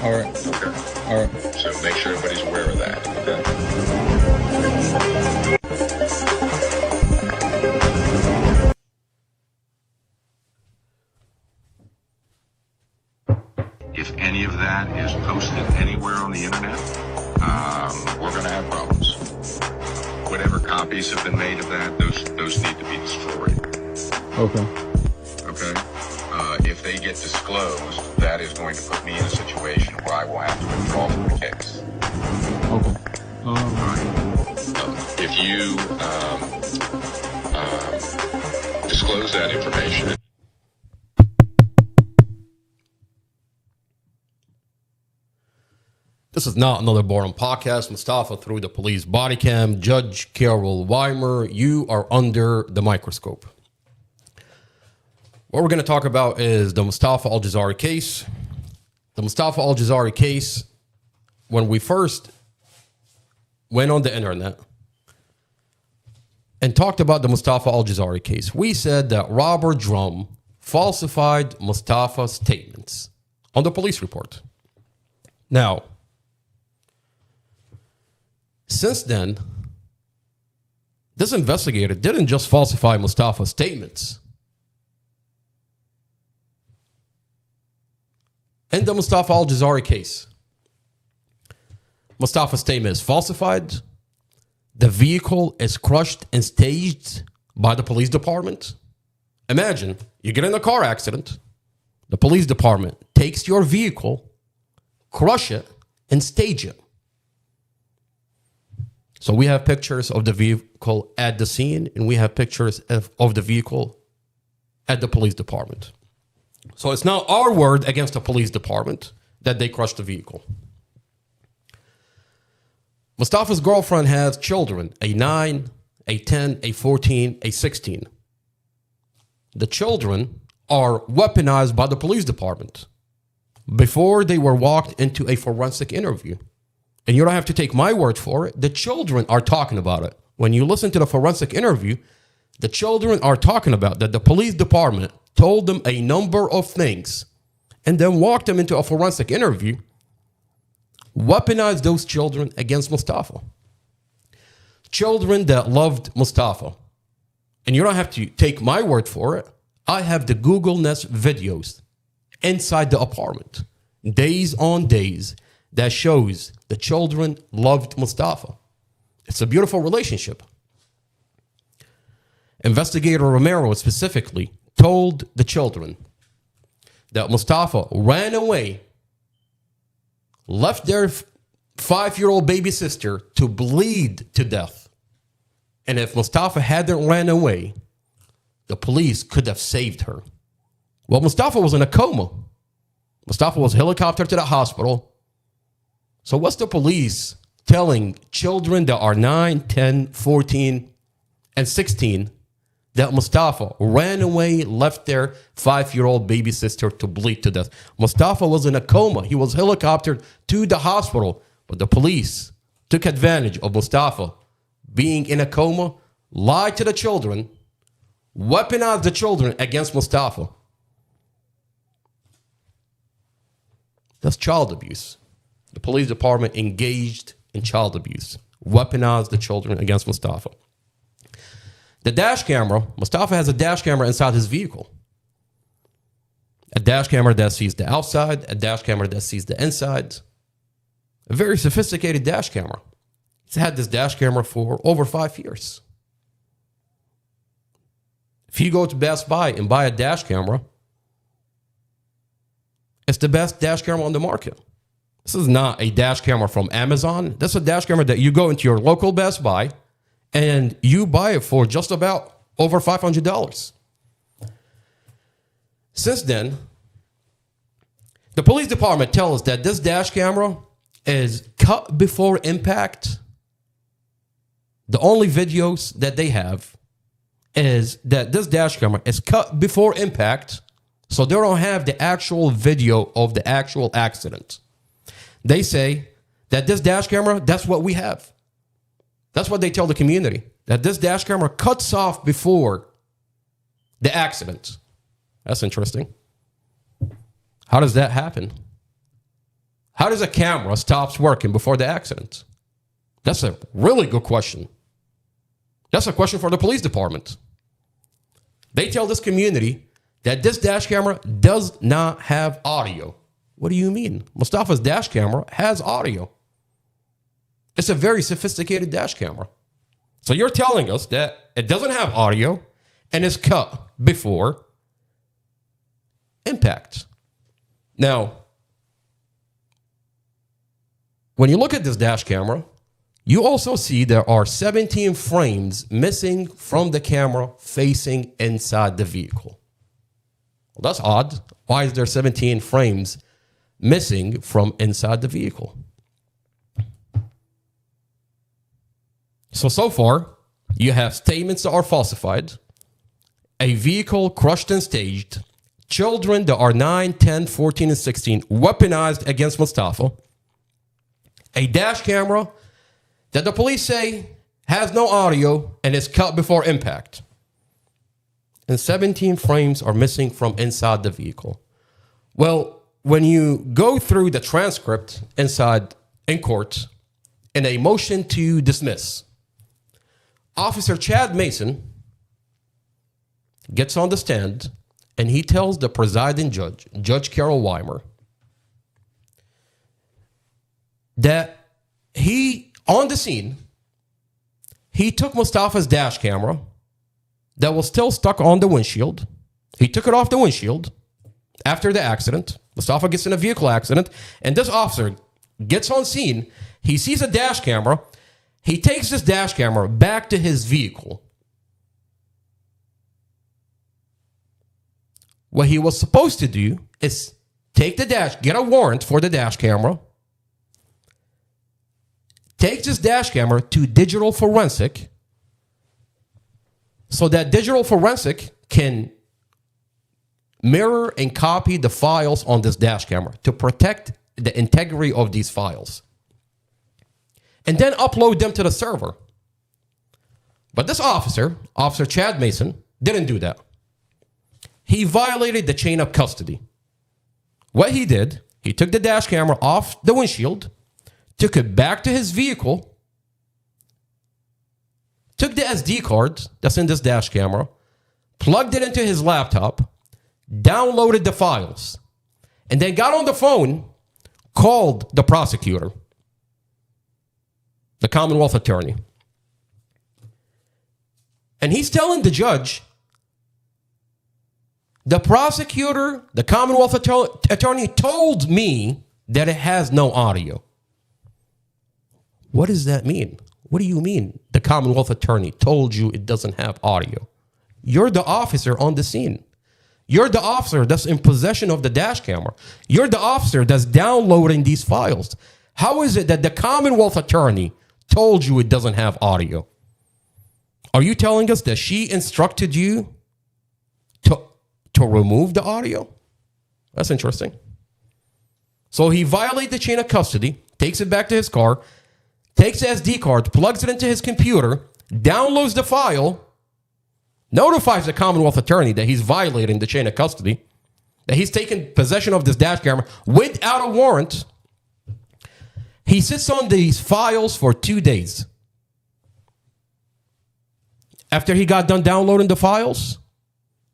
All right. Okay. All right. So make sure everybody's aware of that. Okay. If any of that is posted anywhere on the internet, we're going to have problems. Whatever copies have been made of that, those need to be destroyed. Okay. Okay? If they get disclosed, that is going to put me in a situation where I will have to withdraw from the case. Okay. If you disclose that information. This is not another boring podcast. Mustafa through the police body cam. Judge Carol Weimer, you are under the microscope. What we're going to talk about is the Mustafa Aljazairi case. The Mustafa Aljazairi case, when we first went on the internet and talked about the Mustafa Aljazairi case, we said that Robert Drum falsified Mustafa's statements on the police report. Now, since then, this investigator didn't just falsify Mustafa's statements. In the Mustafa Aljazairi case, Mustafa's statement is falsified. The vehicle is crushed and staged by the police department. Imagine you get in a car accident. The police department takes your vehicle, crush it, and stage it. So we have pictures of the vehicle at the scene, and we have pictures of the vehicle at the police department. So it's now our word against the police department that they crushed the vehicle. Mustafa's girlfriend has children, a 9, a 10, a 14, a 16. The children are weaponized by the police department before they were walked into a forensic interview. And you don't have to take my word for it. The children are talking about it. When you listen to the forensic interview, the children are talking about that the police department told them a number of things and then walked them into a forensic interview, weaponized those children against Mustafa. Children that loved Mustafa. And you don't have to take my word for it. I have the Google Nest videos inside the apartment, days on days, that shows the children loved Mustafa. It's a beautiful relationship. Investigator Romero specifically told the children that Mustafa ran away, left their 5-year-old baby sister to bleed to death. And if Mustafa hadn't ran away, the police could have saved her. Well, Mustafa was in a coma. Mustafa was helicoptered to the hospital. So what's the police telling children that are 9, 10, 14, and 16 that Mustafa ran away, left their 5-year-old baby sister to bleed to death? Mustafa was in a coma. He was helicoptered to the hospital, but the police took advantage of Mustafa being in a coma, lied to the children, weaponized the children against Mustafa. That's child abuse. The police department engaged in child abuse, weaponized the children against Mustafa. The dash camera, Mustafa has a dash camera inside his vehicle. A dash camera that sees the outside, a dash camera that sees the inside. A very sophisticated dash camera. He's had this dash camera for over 5 years. If you go to Best Buy and buy a dash camera, it's the best dash camera on the market. This is not a dash camera from Amazon. This is a dash camera that you go into your local Best Buy and you buy it for just about over $500. Since then, the police department tells us that this dash camera is cut before impact. The only videos that they have is that this dash camera is cut before impact, so they don't have the actual video of the actual accident. They say that this dash camera, that's what we have. That's what they tell the community, that this dash camera cuts off before the accident. That's interesting. How does that happen? How how does a camera stops working before the accident? That's a really good question. That's a question for the police department. They tell this community that this dash camera does not have audio. What do you mean? Mustafa's dash camera has audio. It's a very sophisticated dash camera. So you're telling us that it doesn't have audio and is cut before impact. Now, when you look at this dash camera, you also see there are 17 frames missing from the camera facing inside the vehicle. Well, that's odd. Why is there 17 frames missing from inside the vehicle? So far, you have statements that are falsified, a vehicle crushed and staged, children that are 9, 10, 14, and 16 weaponized against Mustafa, a dash camera that the police say has no audio and is cut before impact. And 17 frames are missing from inside the vehicle. Well, when you go through the transcript in court in a motion to dismiss, Officer Chad Mason gets on the stand and he tells the presiding judge, Judge Carol Weimer, that he, on the scene, he took Mustafa's dash camera that was still stuck on the windshield. He took it off the windshield after the accident. Mustafa gets in a vehicle accident, and this officer gets on scene. He sees a dash camera. He takes this dash camera back to his vehicle. What he was supposed to do is take the dash, get a warrant for the dash camera, takes this dash camera to digital forensic so that digital forensic can mirror and copy the files on this dash camera to protect the integrity of these files, and then upload them to the server. But this officer, Officer Chad Mason, didn't do that. He violated the chain of custody. What he did, he took the dash camera off the windshield, took it back to his vehicle, took the SD card that's in this dash camera, plugged it into his laptop, downloaded the files, and then got on the phone, called the prosecutor, the Commonwealth attorney. And he's telling the judge, the prosecutor, the Commonwealth attorney told me that it has no audio. What does that mean? What do you mean the Commonwealth attorney told you it doesn't have audio? You're the officer on the scene. You're the officer that's in possession of the dash camera. You're the officer that's downloading these files. How is it that the Commonwealth attorney told you it doesn't have audio? Are you telling us that she instructed you to remove the audio? That's interesting. So he violates the chain of custody, takes it back to his car, takes the SD card, plugs it into his computer, downloads the file, notifies the Commonwealth attorney that he's violating the chain of custody, that he's taken possession of this dash camera without a warrant. He sits on these files for 2 days. After he got done downloading the files,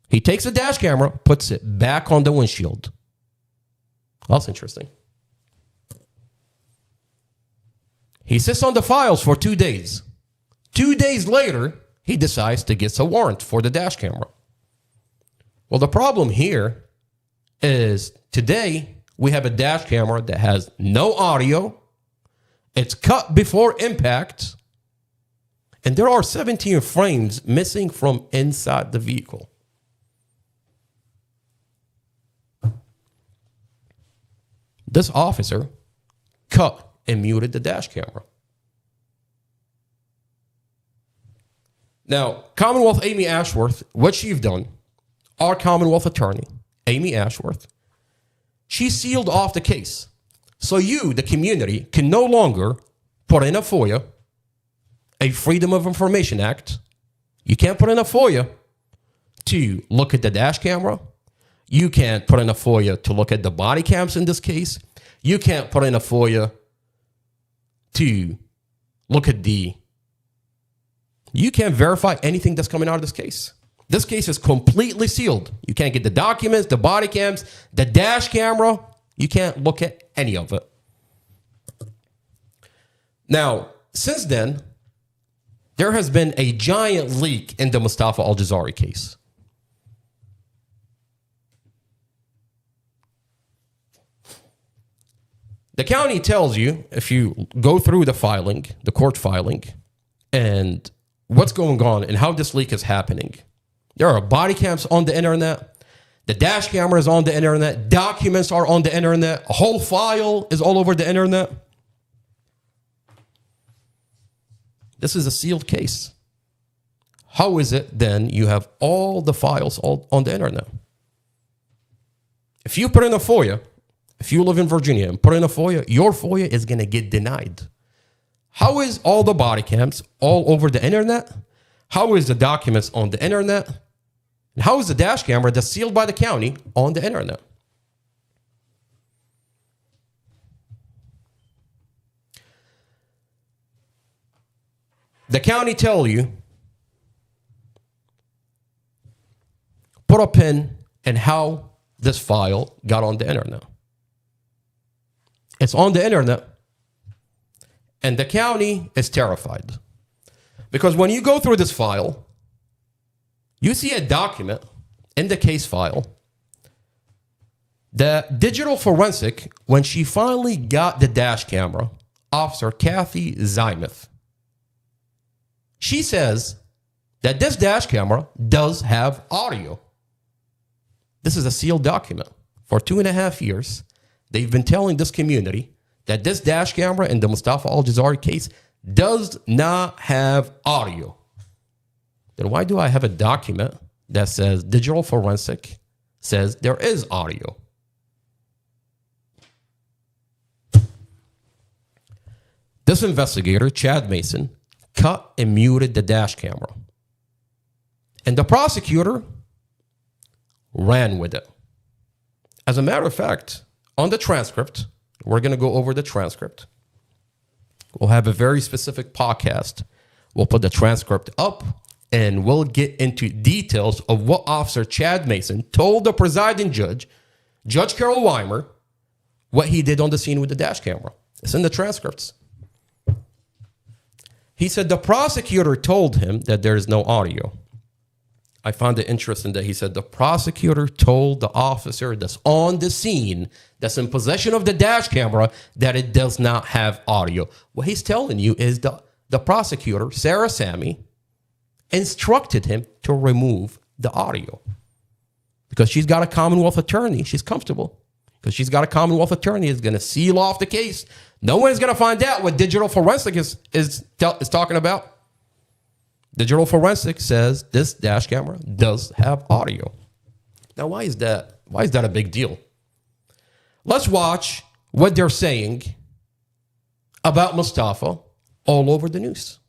he takes the dash camera, puts it back on the windshield. That's interesting. He sits on the files for 2 days. 2 days later, he decides to get a warrant for the dash camera. Well, the problem here is today we have a dash camera that has no audio. It's cut before impact. And there are 17 frames missing from inside the vehicle. This officer cut and muted the dash camera. Now, Commonwealth Amy Ashworth, what she's done, our Commonwealth attorney, Amy Ashworth, she sealed off the case. So you, the community, can no longer put in a FOIA, a Freedom of Information Act. You can't put in a FOIA to look at the dash camera. You can't put in a FOIA to look at the body cams in this case. You can't put in a FOIA to look at you can't verify anything that's coming out of this case. This case is completely sealed. You can't get the documents, the body cams, the dash camera. You can't look at any of it. Now, since then, there has been a giant leak in the Mustafa Aljazairi case. The county tells you, if you go through the filing, the court filing, and what's going on and how this leak is happening. There are body cams on the internet. The dash camera is on the internet. Documents are on the internet. A whole file is all over the internet. This is a sealed case. How is it then you have all the files all on the internet? If you put in a FOIA, if you live in Virginia and put in a FOIA, your FOIA is going to get denied. How is all the body cams all over the internet? How is the documents on the internet? And how is the dash camera that's sealed by the county on the internet? The county tell you, put a pin in how this file got on the internet. It's on the internet. And the county is terrified. Because when you go through this file, you see a document in the case file. The digital forensic, when she finally got the dash camera, Officer Kathy Zymuth, she says that this dash camera does have audio. This is a sealed document. For 2.5 years, they've been telling this community that this dash camera in the Mustafa Aljazairi case does not have audio. Then why do I have a document that says digital forensic says there is audio? This investigator, Chad Mason, cut and muted the dash camera. And the prosecutor ran with it. As a matter of fact, on the transcript, we're going to go over the transcript. We'll have a very specific podcast. We'll put the transcript up and we'll get into details of what Officer Chad Mason told the presiding judge, Judge Carol Weimer, what he did on the scene with the dash camera. It's in the transcripts. He said the prosecutor told him that there is no audio. I found it interesting that he said the prosecutor told the officer that's on the scene, that's in possession of the dash camera, that it does not have audio. What he's telling you is the prosecutor, Sarah Sammy, instructed him to remove the audio. Because she's got a Commonwealth attorney. She's comfortable. Because she's got a Commonwealth attorney is going to seal off the case. No one's going to find out what digital forensic is talking about. Digital forensic says this dash camera does have audio. Now, why is that? Why is that a big deal? Let's watch what they're saying about Mustafa all over the news.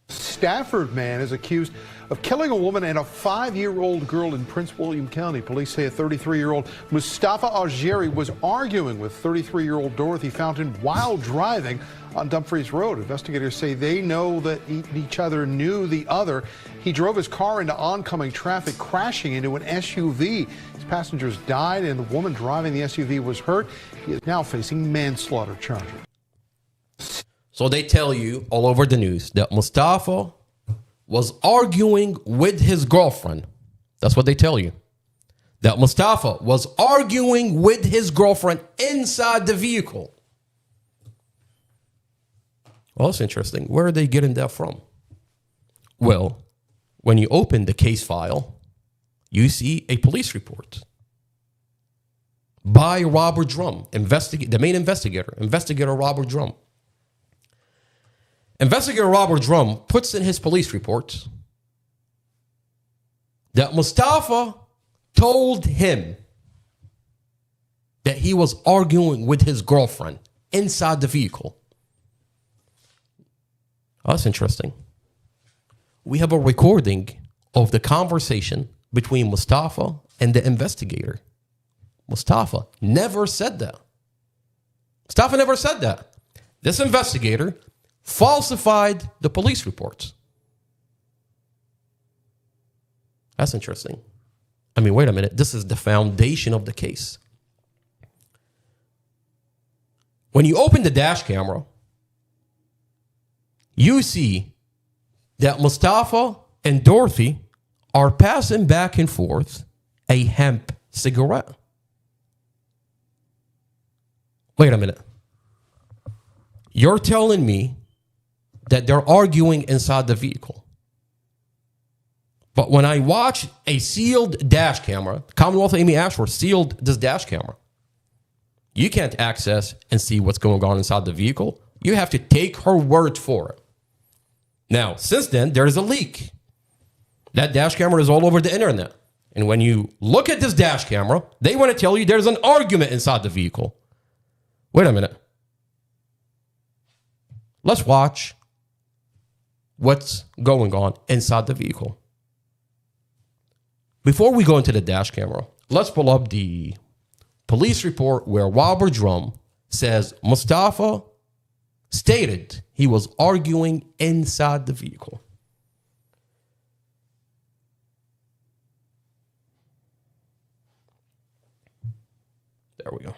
Stafford man is accused of killing a woman and a 5-year-old girl in Prince William County. Police say a 33-year-old Mustafa Aljazairi was arguing with 33-year-old Dorothy Fountain while driving on Dumfries Road. Investigators say they know that each other knew the other. He drove his car into oncoming traffic, crashing into an SUV. His passengers died and the woman driving the SUV was hurt. He is now facing manslaughter charges. So they tell you all over the news that Mustafa was arguing with his girlfriend. That's what they tell you. That Mustafa was arguing with his girlfriend inside the vehicle. Well, that's interesting. Where are they getting that from? Well, when you open the case file, you see a police report by Robert Drum, the main investigator, Investigator Robert Drum. Investigator Robert Drum puts in his police report that Mustafa told him that he was arguing with his girlfriend inside the vehicle. Oh, that's interesting. We have a recording of the conversation between Mustafa and the investigator. Mustafa never said that. Mustafa never said that. This investigator falsified the police reports. That's interesting. I mean, wait a minute. This is the foundation of the case. When you open the dash camera, you see that Mustafa and Dorothy are passing back and forth a hemp cigarette. Wait a minute. You're telling me that they're arguing inside the vehicle. But when I watch a sealed dash camera, Commonwealth Amy Ashworth sealed this dash camera. You can't access and see what's going on inside the vehicle. You have to take her word for it. Now, since then, there's a leak. That dash camera is all over the internet. And when you look at this dash camera, they want to tell you there's an argument inside the vehicle. Wait a minute. Let's watch what's going on inside the vehicle. Before we go into the dash camera, let's pull up the police report where Robert Drum says Mustafa stated he was arguing inside the vehicle. There we go.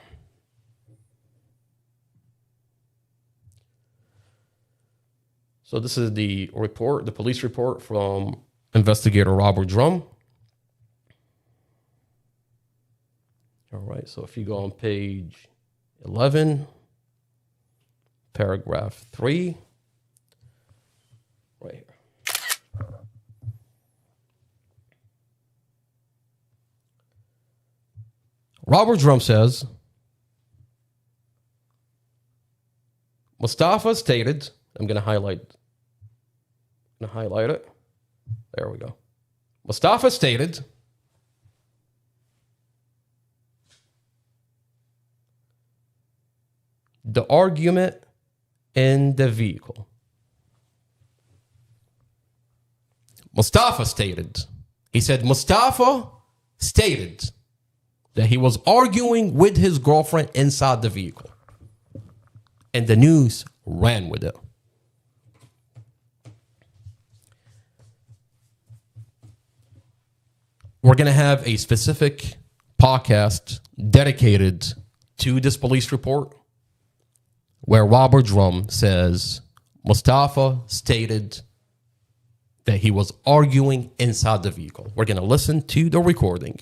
So this is the report, the police report from Investigator Robert Drum. All right, so if you go on page 11, paragraph 3, right here. Robert Drum says, Mustafa stated, I'm going to highlight it. There we go. Mustafa stated, the argument in the vehicle. Mustafa stated, he said, Mustafa stated that he was arguing with his girlfriend inside the vehicle. And the news ran with it. We're going to have a specific podcast dedicated to this police report where Robert Drum says Mustafa stated that he was arguing inside the vehicle. We're going to listen to the recording.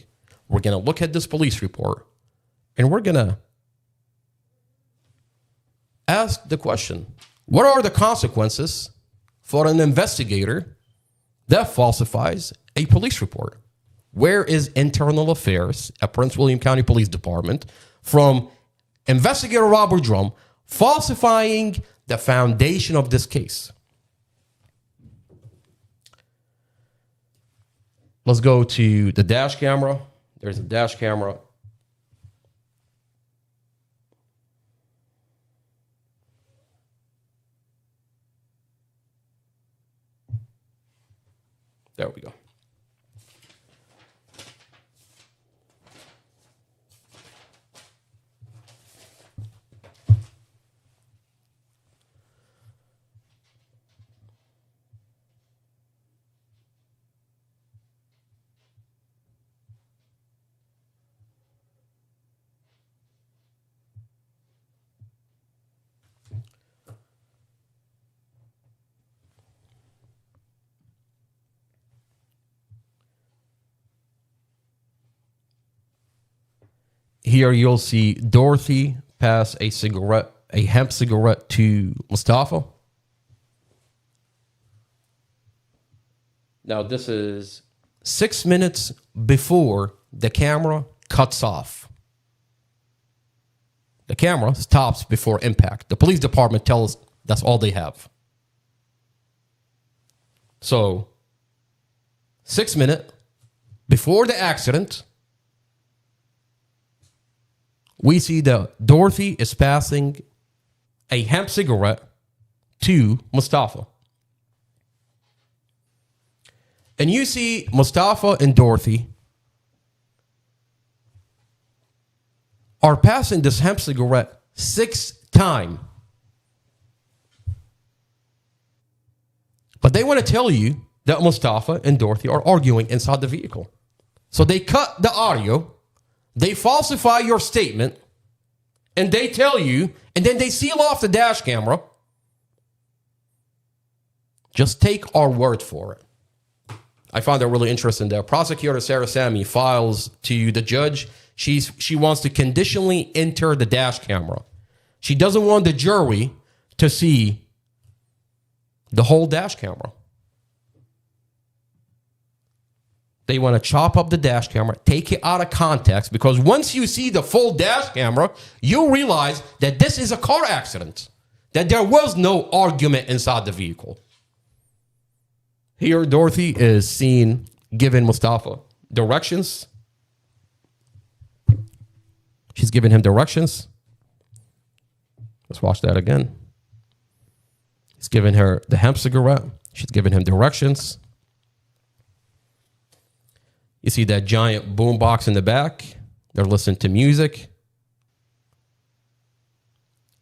We're going to look at this police report. And we're going to ask the question, what are the consequences for an investigator that falsifies a police report? Where is internal affairs at Prince William County Police Department from Investigator Robert Drum falsifying the foundation of this case? Let's go to the dash camera. There's a dash camera. There we go. Here you'll see Dorothy pass a hemp cigarette to Mustafa. Now this is 6 minutes before the camera cuts off. The camera stops before impact. The police department tells us that's all they have. So 6 minutes before the accident, we see that Dorothy is passing a hemp cigarette to Mustafa. And you see Mustafa and Dorothy are passing this hemp cigarette 6 times. But they want to tell you that Mustafa and Dorothy are arguing inside the vehicle. So they cut the audio, they falsify your statement, and they tell you, and then they seal off the dash camera. Just take our word for it. I found that really interesting. The prosecutor, Sarah Sammy, files to the judge. She wants to conditionally enter the dash camera. She doesn't want the jury to see the whole dash camera. They want to chop up the dash camera, take it out of context, because once you see the full dash camera, you realize that this is a car accident, that there was no argument inside the vehicle. Here, Dorothy is seen giving Mustafa directions. She's giving him directions. Let's watch that again. He's giving her the hemp cigarette. She's giving him directions. You see that giant boombox in the back. They're listening to music.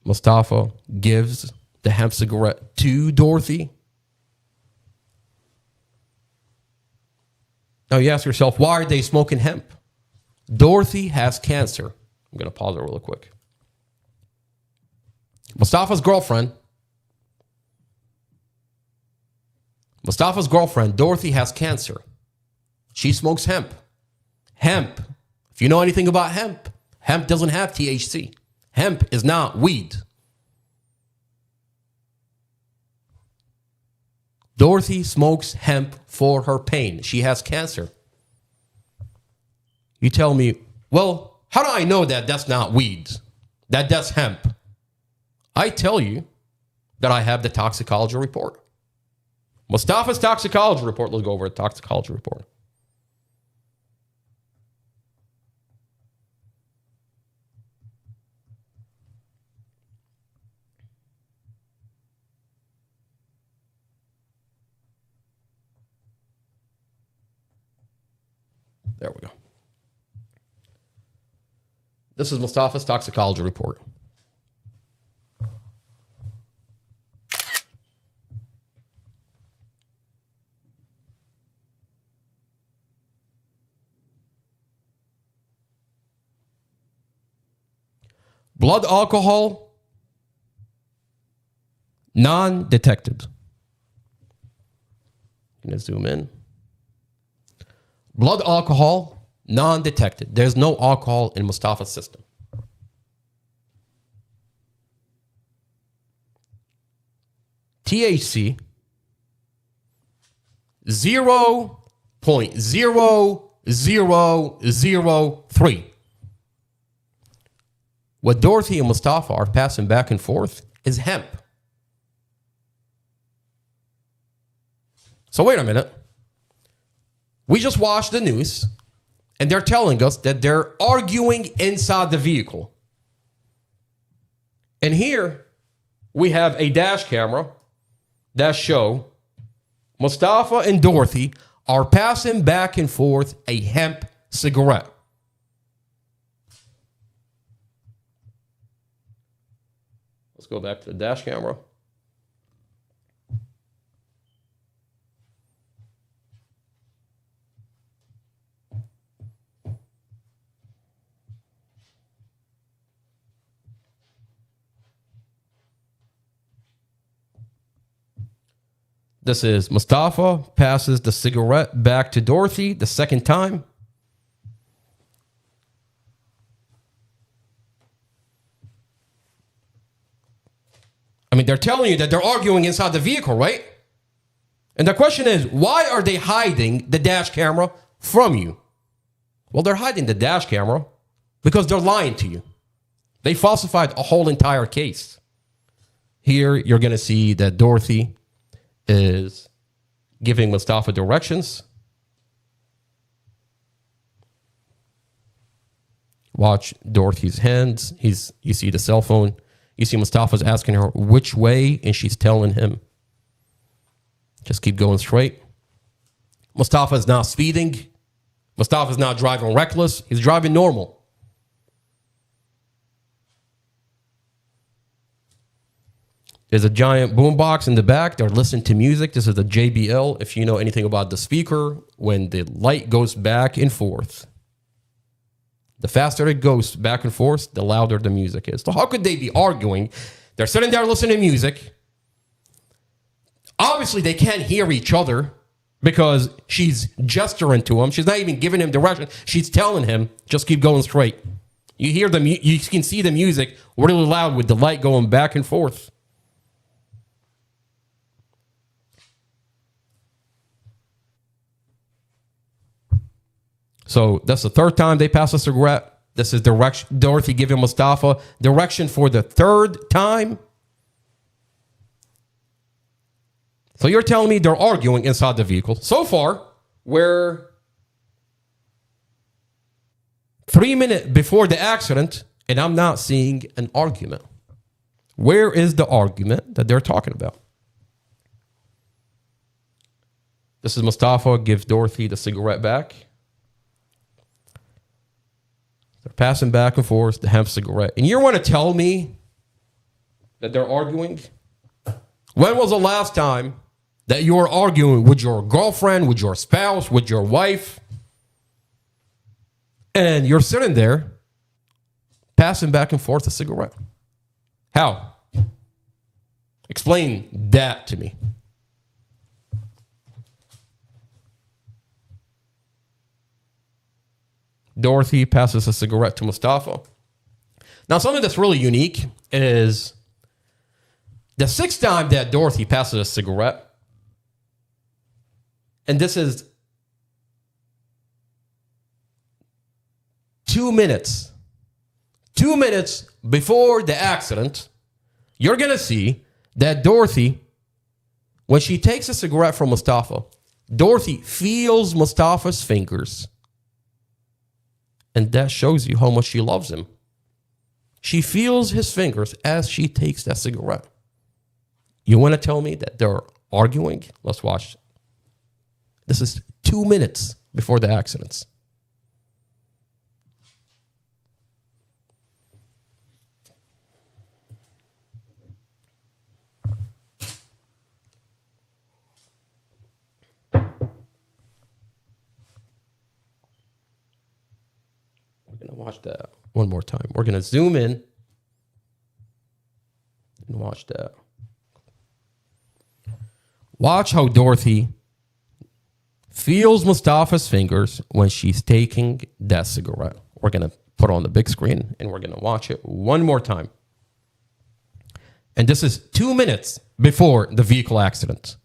Mustafa gives the hemp cigarette to Dorothy. Now you ask yourself, why are they smoking hemp? Dorothy has cancer. I'm going to pause it real quick. Mustafa's girlfriend, Dorothy, has cancer. She smokes hemp. Hemp, if you know anything about hemp, hemp doesn't have THC. Hemp is not weed. Dorothy smokes hemp for her pain. She has cancer. You tell me, well, how do I know that that's not weed? That that's hemp? I tell you that I have the toxicology report. Mustafa's toxicology report. Let's go over the toxicology report. There we go. This is Mustafa's toxicology report. Blood alcohol, non-detected. I'm going to zoom in. Blood alcohol, non-detected. There's no alcohol in Mustafa's system. THC, 0.0003. What Dorothy and Mustafa are passing back and forth is hemp. So wait a minute. We just watched the news, and they're telling us that they're arguing inside the vehicle. And here we have a dash camera that show Mustafa and Dorothy are passing back and forth a hemp cigarette. Let's go back to the dash camera. This is Mustafa passes the cigarette back to Dorothy the second time. I mean, they're telling you that they're arguing inside the vehicle, right? And the question is, why are they hiding the dash camera from you? Well, they're hiding the dash camera because they're lying to you. They falsified a whole entire case. Here, you're going to see that Dorothy is giving Mustafa directions. Watch Dorothy's hands. You see the cell phone. You see Mustafa's asking her which way, and she's telling him, just keep going straight. Mustafa is not speeding. Mustafa is not driving reckless. He's driving normal. There's a giant boombox in the back. They're listening to music. This is a JBL. If you know anything about the speaker, when the light goes back and forth, the faster it goes back and forth, the louder the music is. So how could they be arguing? They're sitting there listening to music. Obviously, they can't hear each other because she's gesturing to him. She's not even giving him direction. She's telling him, just keep going straight. You hear you can see the music really loud with the light going back and forth. So that's the third time they pass a cigarette. This is direction. Dorothy giving Mustafa direction for the third time. So you're telling me they're arguing inside the vehicle. So far, we're 3 minutes before the accident, and I'm not seeing an argument. Where is the argument that they're talking about? This is Mustafa gives Dorothy the cigarette back. They're passing back and forth the hemp cigarette. And you want to tell me that they're arguing? When was the last time that you were arguing with your girlfriend, with your spouse, with your wife, and you're sitting there passing back and forth a cigarette? How? Explain that to me. Dorothy passes a cigarette to Mustafa. Now, something that's really unique is the sixth time that Dorothy passes a cigarette, and this is 2 minutes. 2 minutes before the accident, you're going to see that Dorothy, when she takes a cigarette from Mustafa, Dorothy feels Mustafa's fingers. And that shows you how much she loves him. She feels his fingers as she takes that cigarette. You want to tell me that they're arguing? Let's watch. This is 2 minutes before the accidents. Watch that one more time. We're going to zoom in and watch that. Watch how Dorothy feels Mustafa's fingers when she's taking that cigarette. We're going to put it on the big screen and we're going to watch it one more time. And this is 2 minutes before the vehicle accident.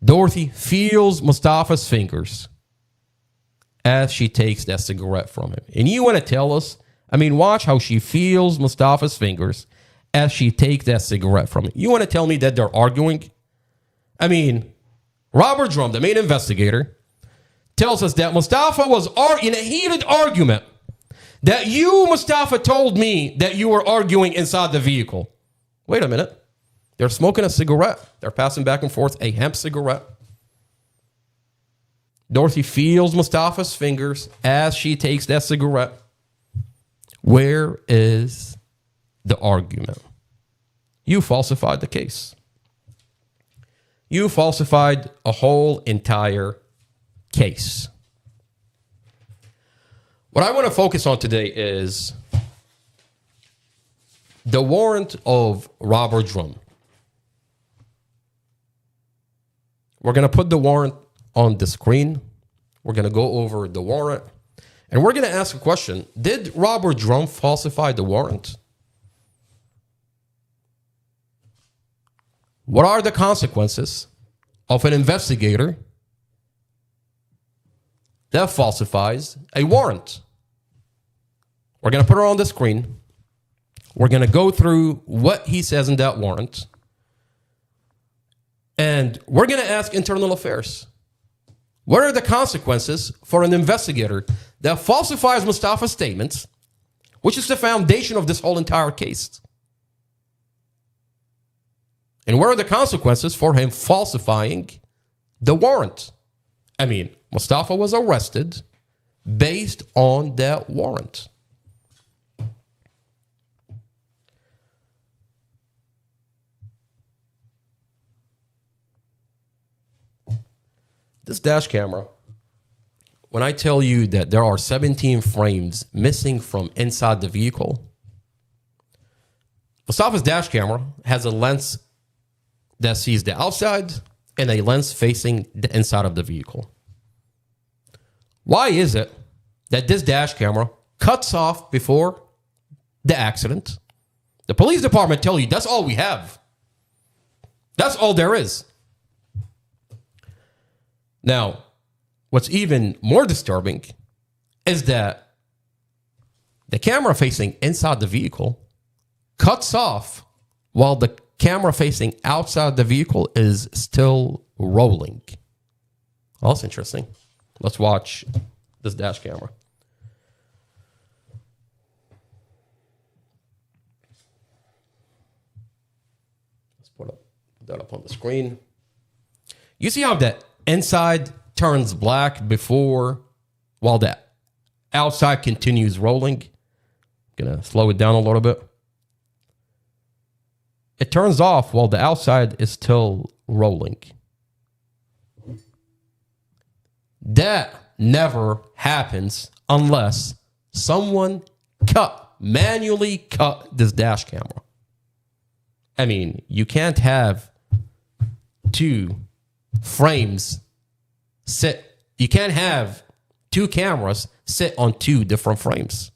Dorothy feels Mustafa's fingers as she takes that cigarette from him. And you want to tell us, watch how she feels Mustafa's fingers as she takes that cigarette from him. You want to tell me that they're arguing? Robert Drum, the main investigator, tells us that Mustafa was in a heated argument. That you, Mustafa, told me that you were arguing inside the vehicle. Wait a minute. They're smoking a cigarette. They're passing back and forth a hemp cigarette. Dorothy feels Mustafa's fingers as she takes that cigarette. Where is the argument? You falsified the case. You falsified a whole entire case. What I want to focus on today is the warrant of Robert Drum. We're going to put the warrant on the screen. We're going to go over the warrant. And we're going to ask a question. Did Robert Drum falsify the warrant? What are the consequences of an investigator that falsifies a warrant? We're going to put it on the screen. We're going to go through what he says in that warrant. And we're going to ask Internal Affairs. What are the consequences for an investigator that falsifies Mustafa's statements, which is the foundation of this whole entire case? And what are the consequences for him falsifying the warrant? I mean, Mustafa was arrested based on that warrant. This dash camera, when I tell you that there are 17 frames missing from inside the vehicle, Mustafa's dash camera has a lens that sees the outside and a lens facing the inside of the vehicle. Why is it that this dash camera cuts off before the accident? The police department tell you that's all we have. That's all there is. Now, what's even more disturbing is that the camera facing inside the vehicle cuts off while the camera facing outside the vehicle is still rolling. Well, that's interesting. Let's watch this dash camera. Let's put that up on the screen. You see how that inside turns black before, while the outside continues rolling? I'm going to slow it down a little bit. It turns off while the outside is still rolling. That never happens unless someone manually cut this dash camera. I mean, you can't have two frames you can't have two cameras sit on two different frames.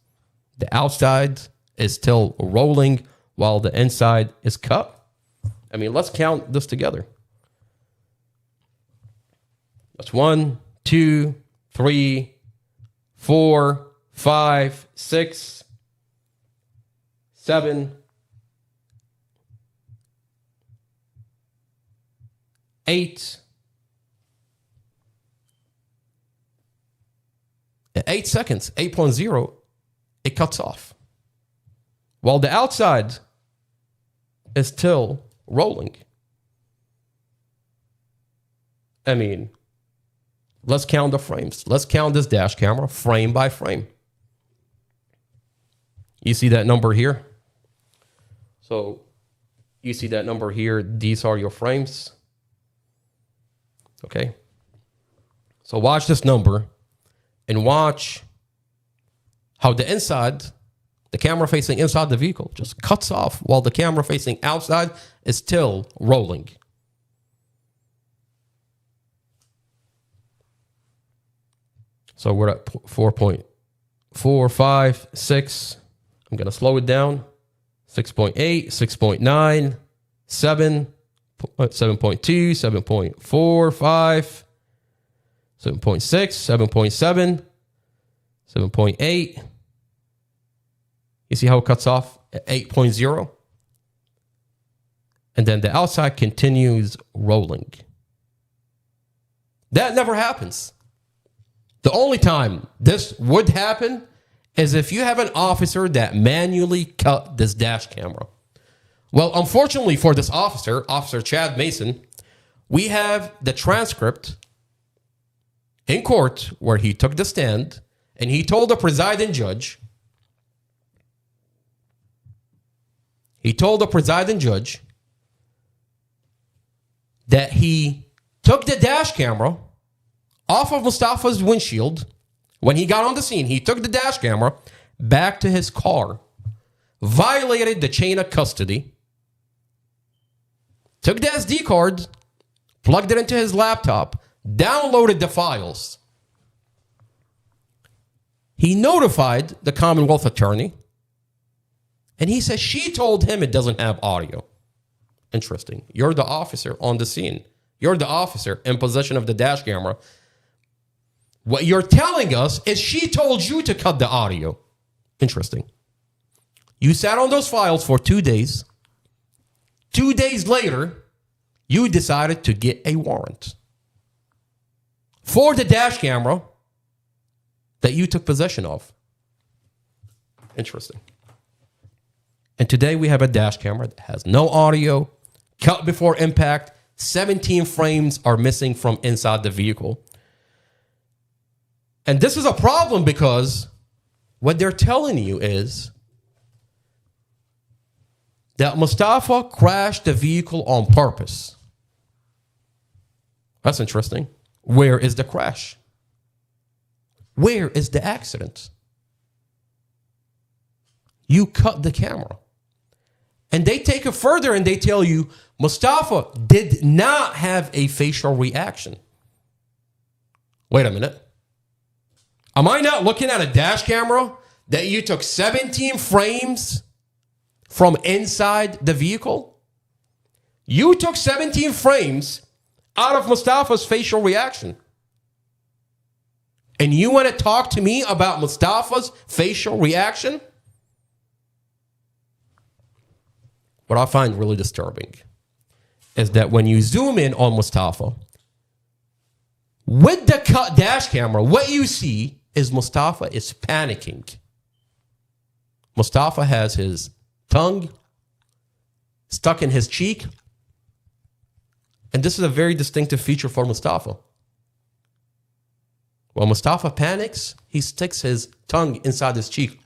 The outside is still rolling while the inside is cut. I mean, let's count this together. That's 1, 2, 3, 4, 5, 6, 7, 8. At 8 seconds, 8.0, it cuts off. While the outside is still rolling. I mean, let's count the frames. Let's count this dash camera frame by frame. You see that number here? So you see that number here. These are your frames. Okay. So watch this number and watch how the inside, the camera facing inside the vehicle, just cuts off while the camera facing outside is still rolling. So we're at 4.456. I'm going to slow it down. 6.8, 6.9, 7, 7.2, 7.45, 7.6, 7.7, 7.8. You see how it cuts off at 8.0? And then the outside continues rolling. That never happens. The only time this would happen is if you have an officer that manually cut this dash camera. Well, unfortunately for this officer, Officer Chad Mason, we have the transcript in court where he took the stand and he told the presiding judge, that he took the dash camera off of Mustafa's windshield. When he got on the scene, he took the dash camera back to his car, violated the chain of custody, took the SD card, plugged it into his laptop, downloaded the files. He notified the Commonwealth attorney, and he says she told him it doesn't have audio. Interesting. You're the officer on the scene. You're the officer in possession of the dash camera. What you're telling us is she told you to cut the audio. Interesting. You sat on those files for 2 days. 2 days later, you decided to get a warrant for the dash camera that you took possession of. Interesting. And today we have a dash camera that has no audio, cut before impact. 17 frames are missing from inside the vehicle. And this is a problem because what they're telling you is that Mustafa crashed the vehicle on purpose. That's interesting. Where is the crash? Where is the accident? You cut the camera. And they take it further and they tell you Mustafa did not have a facial reaction. Wait a minute. Am I not looking at a dash camera that you took 17 frames from inside the vehicle? You took 17 frames out of Mustafa's facial reaction. And you want to talk to me about Mustafa's facial reaction? What I find really disturbing is that when you zoom in on Mustafa, with the cut dash camera, what you see is Mustafa is panicking. Mustafa has his tongue stuck in his cheek. And this is a very distinctive feature for Mustafa. When Mustafa panics, he sticks his tongue inside his cheek.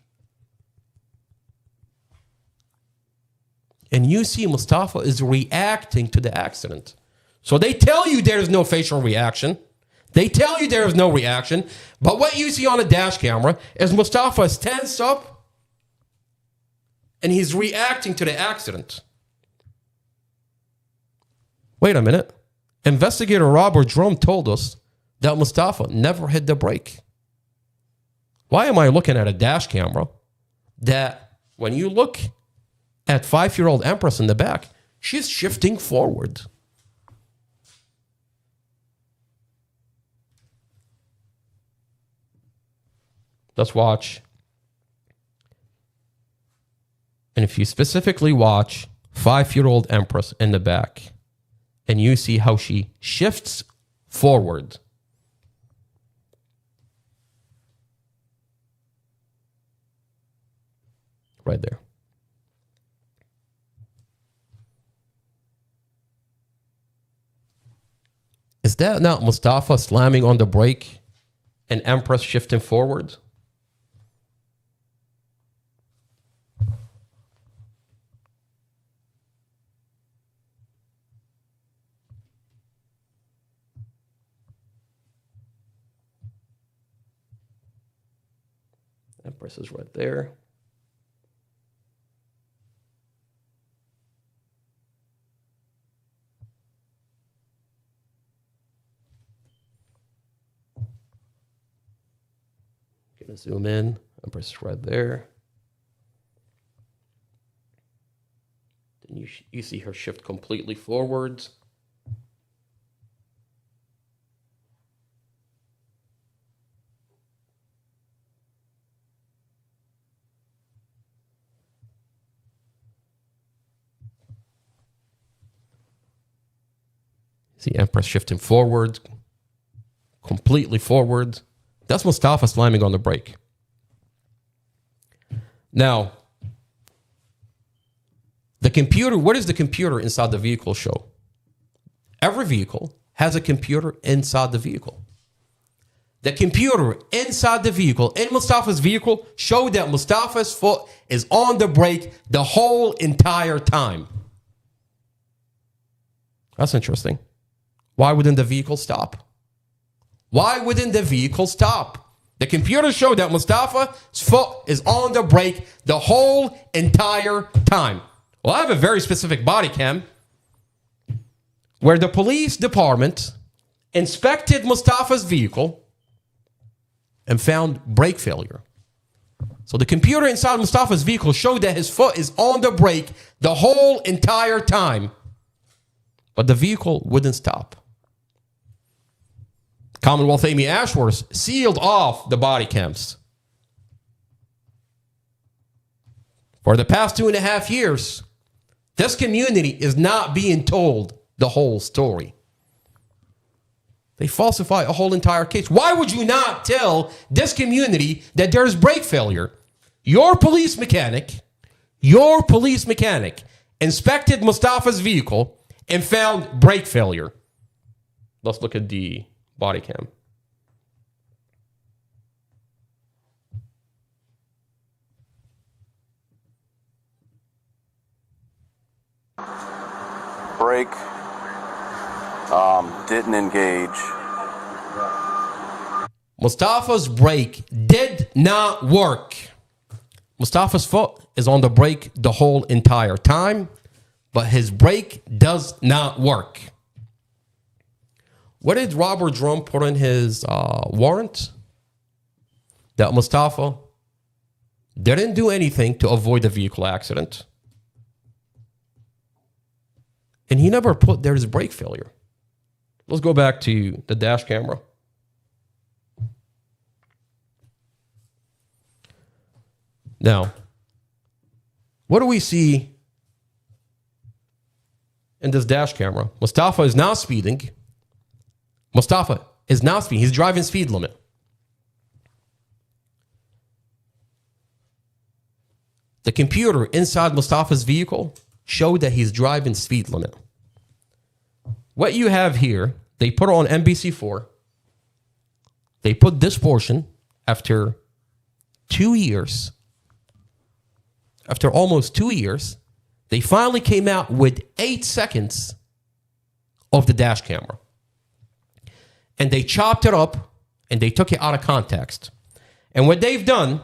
And you see Mustafa is reacting to the accident. So they tell you there is no facial reaction. They tell you there is no reaction. But what you see on a dash camera is Mustafa is tensed up and he's reacting to the accident. Wait a minute. Investigator Robert Drum told us that Mustafa never hit the brake. Why am I looking at a dash camera that when you look at 5-year-old Empress in the back, she's shifting forward? Let's watch. And if you specifically watch 5-year-old Empress in the back, and you see how she shifts forward. Right there. Is that not Mustafa slamming on the brake and Empress shifting forward? Empress is right there. Gonna zoom in. Empress is right there. Then you see her shift completely forwards. See Empress shifting forward, completely forward. That's Mustafa slamming on the brake. Now, the computer, what does the computer inside the vehicle show? Every vehicle has a computer inside the vehicle. The computer inside the vehicle, in Mustafa's vehicle, showed that Mustafa's foot is on the brake the whole entire time. That's interesting. Why wouldn't the vehicle stop? Why wouldn't the vehicle stop? The computer showed that Mustafa's foot is on the brake the whole entire time. Well, I have a very specific body cam where the police department inspected Mustafa's vehicle and found brake failure. So the computer inside Mustafa's vehicle showed that his foot is on the brake the whole entire time. But the vehicle wouldn't stop. Commonwealth Amy Ashworth sealed off the body cams. For the past 2.5 years, this community is not being told the whole story. They falsify a whole entire case. Why would you not tell this community that there's brake failure? Your police mechanic inspected Mustafa's vehicle and found brake failure. Let's look at the body cam. brake, didn't engage. Mustafa's brake did not work. Mustafa's foot is on the brake the whole entire time, but his brake does not work. What did Robert Drum put in his warrant? That Mustafa didn't do anything to avoid the vehicle accident. And he never put there's brake failure. Let's go back to the dash camera. Now, what do we see in this dash camera? Mustafa is now speeding. Mustafa is now speeding. He's driving speed limit. The computer inside Mustafa's vehicle showed that he's driving speed limit. What you have here, they put on NBC4. They put this portion after 2 years. After almost 2 years, they finally came out with 8 seconds of the dash camera. And they chopped it up and they took it out of context. And what they've done,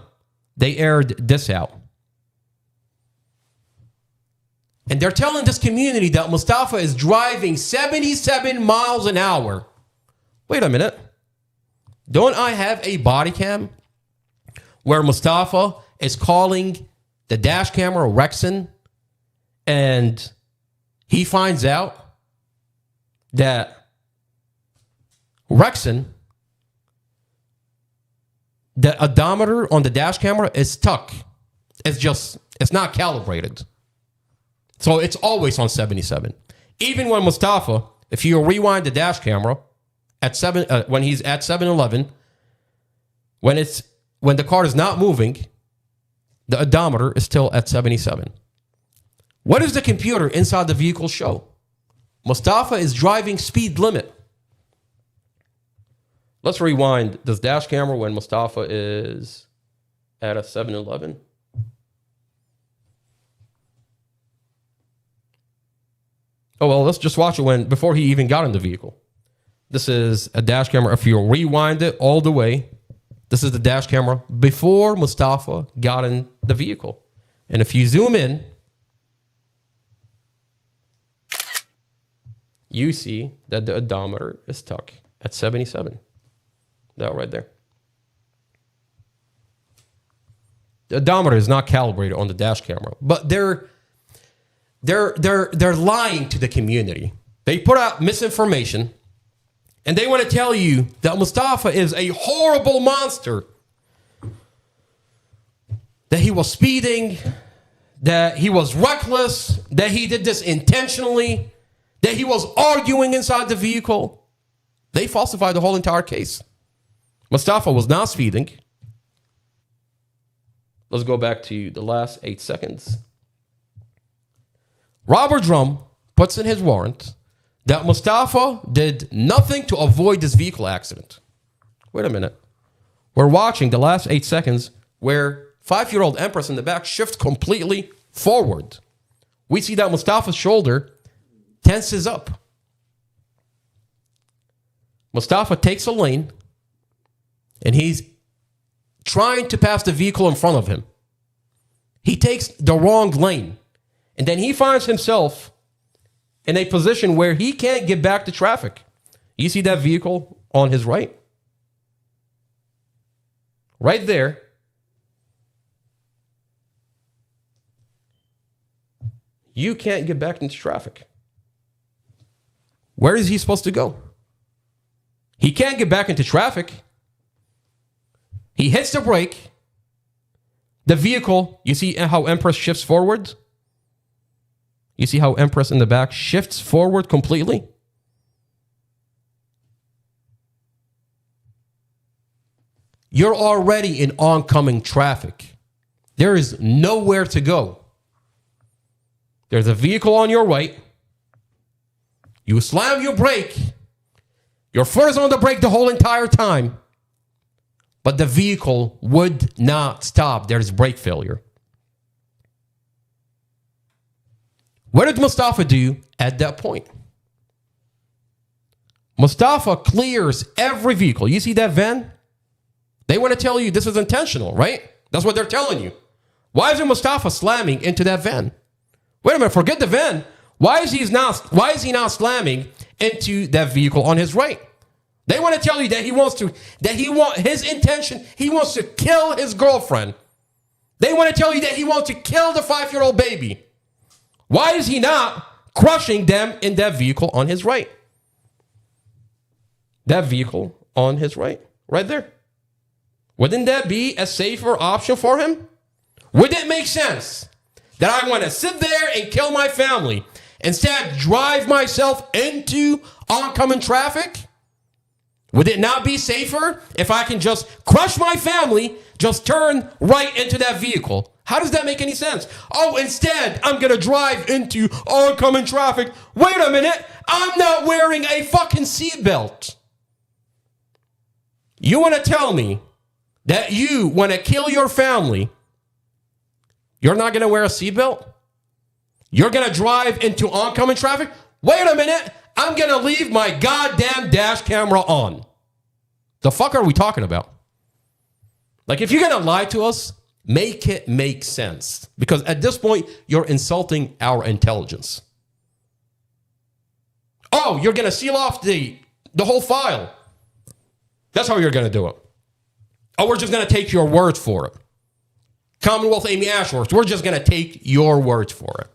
they aired this out. And they're telling this community that Mustafa is driving 77 miles an hour. Wait a minute. Don't I have a body cam where Mustafa is calling the dash camera Rexon, and he finds out that Rexon, the odometer on the dash camera is stuck. It's not calibrated. So it's always on 77. Even when Mustafa, if you rewind the dash camera at when he's at 7-Eleven, when the car is not moving, the odometer is still at 77. What does the computer inside the vehicle show? Mustafa is driving speed limit. Let's rewind this dash camera when Mustafa is at a 7-Eleven. Oh, well, let's just watch it before he even got in the vehicle. This is a dash camera. If you rewind it all the way, this is the dash camera before Mustafa got in the vehicle. And if you zoom in, you see that the odometer is stuck at 77. That right there. The odometer is not calibrated on the dash camera, but they're lying to the community. They put out misinformation, and they want to tell you that Mustafa is a horrible monster, that he was speeding, that he was reckless, that he did this intentionally, that he was arguing inside the vehicle. They falsified the whole entire case. Mustafa was not speeding. Let's go back to the last 8 seconds. Robert Drum puts in his warrant that Mustafa did nothing to avoid this vehicle accident. Wait a minute. We're watching the last 8 seconds where 5-year-old Empress in the back shifts completely forward. We see that Mustafa's shoulder tenses up. Mustafa takes a lane and he's trying to pass the vehicle in front of him. He takes the wrong lane. And then he finds himself in a position where he can't get back to traffic. You see that vehicle on his right? Right there. You can't get back into traffic. Where is he supposed to go? He can't get back into traffic. He hits the brake. The vehicle, you see how Empress shifts forward? You see how Empress in the back shifts forward completely? You're already in oncoming traffic. There is nowhere to go. There's a vehicle on your right. You slam your brake. Your foot is on the brake the whole entire time. But the vehicle would not stop. There's brake failure. What did Mustafa do at that point? Mustafa clears every vehicle. You see that van? They want to tell you this is intentional, right? That's what they're telling you. Why isn't Mustafa slamming into that van? Wait a minute, forget the van. Why is he not slamming into that vehicle on his right? They want to tell you that he wants to kill his girlfriend. They want to tell you that he wants to kill the 5-year-old baby. Why is he not crushing them in that vehicle on his right? That vehicle on his right there. Wouldn't that be a safer option for him? Would it make sense that I want to sit there and kill my family, instead drive myself into oncoming traffic? Would it not be safer if I can just crush my family, just turn right into that vehicle? How does that make any sense? Oh, instead, I'm going to drive into oncoming traffic. Wait a minute. I'm not wearing a fucking seatbelt. You want to tell me that you want to kill your family? You're not going to wear a seatbelt? You're going to drive into oncoming traffic? Wait a minute. I'm going to leave my goddamn dash camera on. The fuck are we talking about? Like, if you're going to lie to us, make it make sense. Because at this point, you're insulting our intelligence. Oh, you're going to seal off the whole file. That's how you're going to do it. Oh, we're just going to take your word for it. Commonwealth Amy Ashworth, we're just going to take your words for it.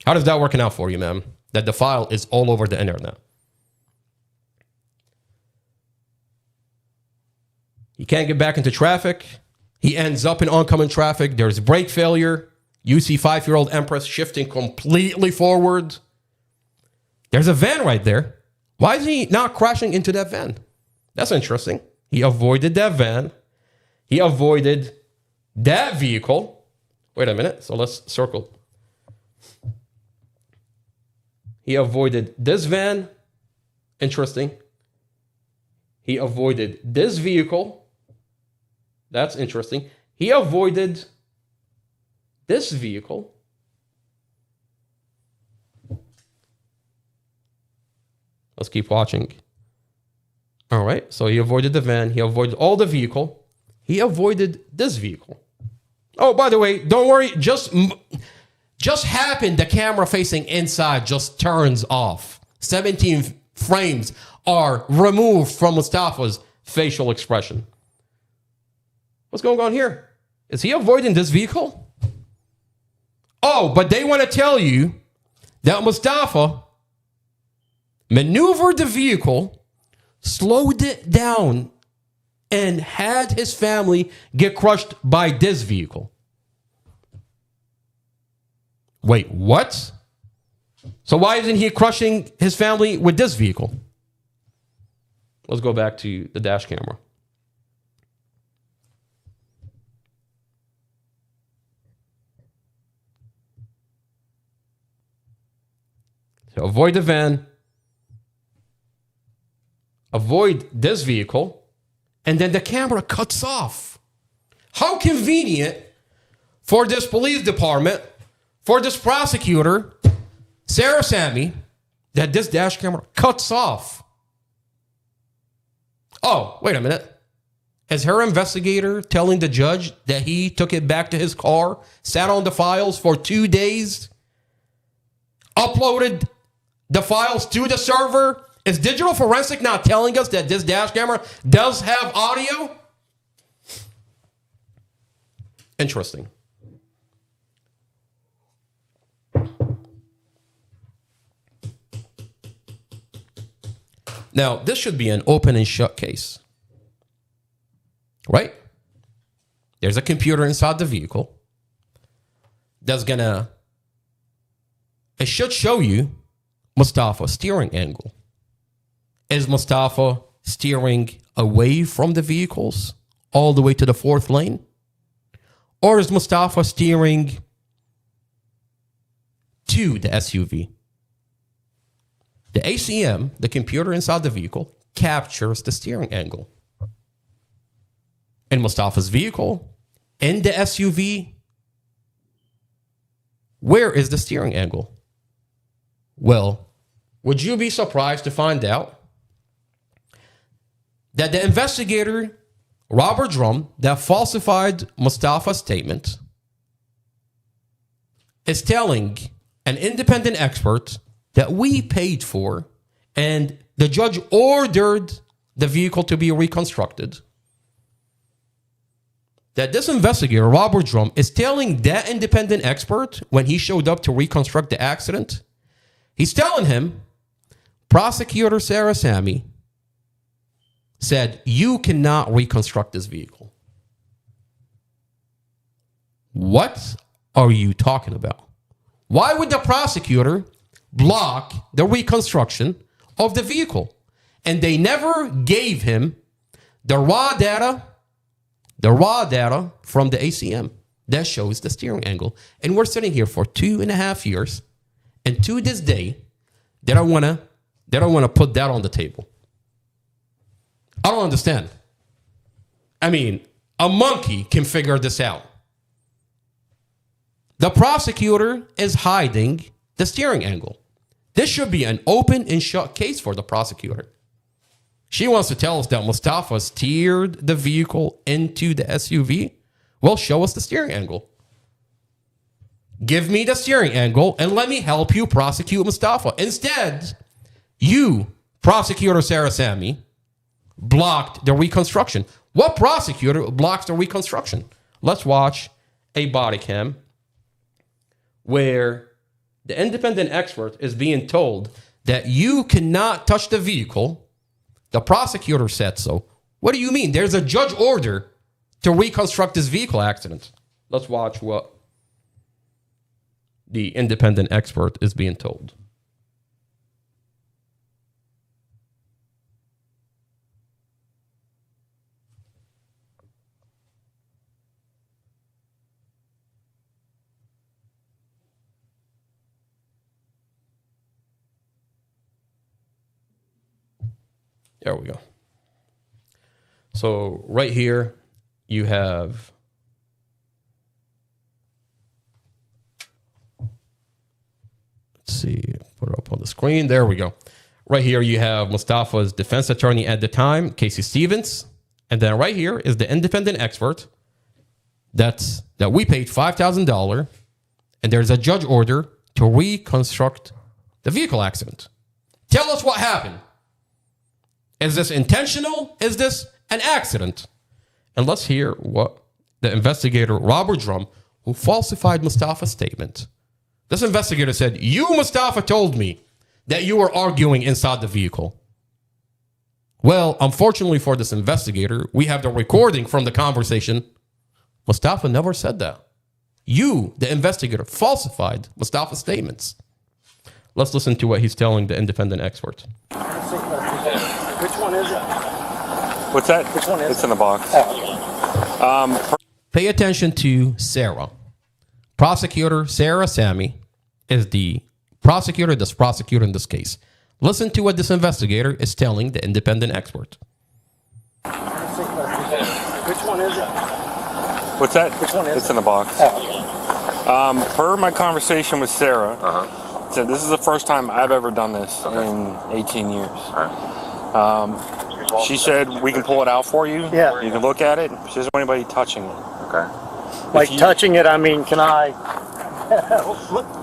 How does that working out for you, ma'am? That the file is all over the internet. He can't get back into traffic. He ends up in oncoming traffic. There's brake failure. You see 5-year-old Empress shifting completely forward. There's a van right there. Why is he not crashing into that van? That's interesting. He avoided that van. He avoided that vehicle. Wait a minute. So let's circle. He avoided this van. Interesting. He avoided this vehicle. That's interesting. He avoided this vehicle. Let's keep watching. All right. So he avoided the van. He avoided all the vehicle. He avoided this vehicle. Oh, by the way, don't worry. Just happened the camera facing inside just turns off. 17 frames are removed from Mustafa's facial expression. What's going on here? Is he avoiding this vehicle? Oh, but they want to tell you that Mustafa maneuvered the vehicle, slowed it down, and had his family get crushed by this vehicle. Wait, what? So why isn't he crushing his family with this vehicle? Let's go back to the dash camera. So avoid the van. Avoid this vehicle. And then the camera cuts off. How convenient for this police department, for this prosecutor, Sarah Sammy, that this dash camera cuts off. Oh, wait a minute. Is her investigator telling the judge that he took it back to his car, sat on the files for 2 days, uploaded the files to the server? Is digital forensic not telling us that this dash camera does have audio? Interesting. Now, this should be an open and shut case, right? There's a computer inside the vehicle that's it should show you Mustafa's steering angle. Is Mustafa steering away from the vehicles all the way to the 4th lane? Or is Mustafa steering to the SUV? The ACM, the computer inside the vehicle, captures the steering angle. In Mustafa's vehicle, in the SUV, Where is the steering angle? Well, would you be surprised to find out that the investigator, Robert Drum, that falsified Mustafa's statement, is telling an independent expert that we paid for and the judge ordered the vehicle to be reconstructed, that this investigator, Robert Drum, is telling that independent expert when he showed up to reconstruct the accident, he's telling him, prosecutor Sarah Sammy said, you cannot reconstruct this vehicle. What are you talking about? Why would the prosecutor block the reconstruction of the vehicle? And they never gave him the raw data from the ACM that shows the steering angle. And we're sitting here for 2.5 years, and to this day, they don't want to put that on the table. I don't understand. I mean, a monkey can figure this out. The prosecutor is hiding the steering angle. This should be an open and shut case for the prosecutor. She wants to tell us that Mustafa steered the vehicle into the SUV. Well, show us the steering angle. Give me the steering angle and let me help you prosecute Mustafa. Instead, you, prosecutor Sarah Sammy, blocked the reconstruction. What prosecutor blocks the reconstruction? Let's watch a body cam where the independent expert is being told that you cannot touch the vehicle. The prosecutor said so. What do you mean? There's a judge order to reconstruct this vehicle accident. Let's watch what the independent expert is being told. There we go. So right here, you have let's see, put it up on the screen. There we go. Right here, you have Mustafa's defense attorney at the time, Casey Stevens. And then right here is the independent expert that we paid $5,000. And there's a judge order to reconstruct the vehicle accident. Tell us what happened. Is this intentional? Is this an accident? And let's hear what the investigator, Robert Drum, who falsified Mustafa's statement. This investigator said, you, Mustafa, told me that you were arguing inside the vehicle. Well, unfortunately for this investigator, we have the recording from the conversation. Mustafa never said that. You, the investigator, falsified Mustafa's statements. Let's listen to what he's telling the independent expert. Which one is it? What's that? Which one is it? It's in the box. Pay attention to Sarah. Prosecutor Sarah Sammy is the prosecutor that's prosecuting this case. Listen to what this investigator is telling the independent expert. Which one is it? What's that? Which one is It's it? in the box. Per my conversation with Sarah, said this is the first time I've ever done this in 18 years. She said we can pull it out for you. Yeah. You can look at it. She doesn't want anybody touching it. Okay. Like touching it, I mean, can I?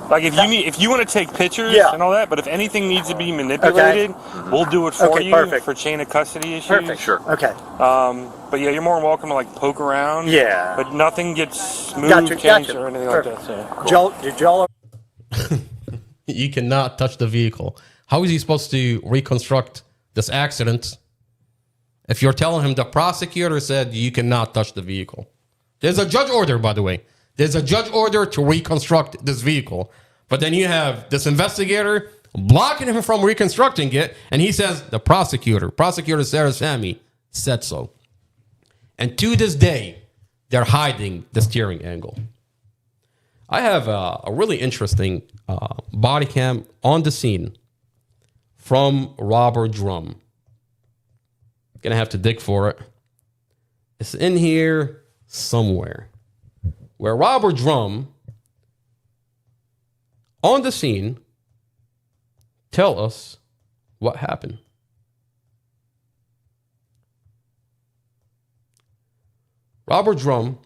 Like if you want to take pictures Yeah. and all that, but if anything needs to be manipulated, we'll do it for Okay, you perfect. for chain of custody issues. Perfect. Sure. Okay. But yeah, you're more than welcome to like poke around. Yeah. But nothing gets moved, Gotcha, changed, gotcha. or anything Perfect. like that. So. Joel, did y'all? You cannot touch the vehicle. How is he supposed to reconstruct this accident if you're telling him the prosecutor said you cannot touch the vehicle? There's a judge order, by the way. There's a judge order to reconstruct this vehicle. But then you have this investigator blocking him from reconstructing it, and he says the prosecutor Sarah Sammy, said so. And to this day, they're hiding the steering angle. I have a really interesting body cam on the scene from Robert Drum. Gonna have to dig for it. It's in here somewhere, where Robert Drum on the scene tell us what happened. Robert Drum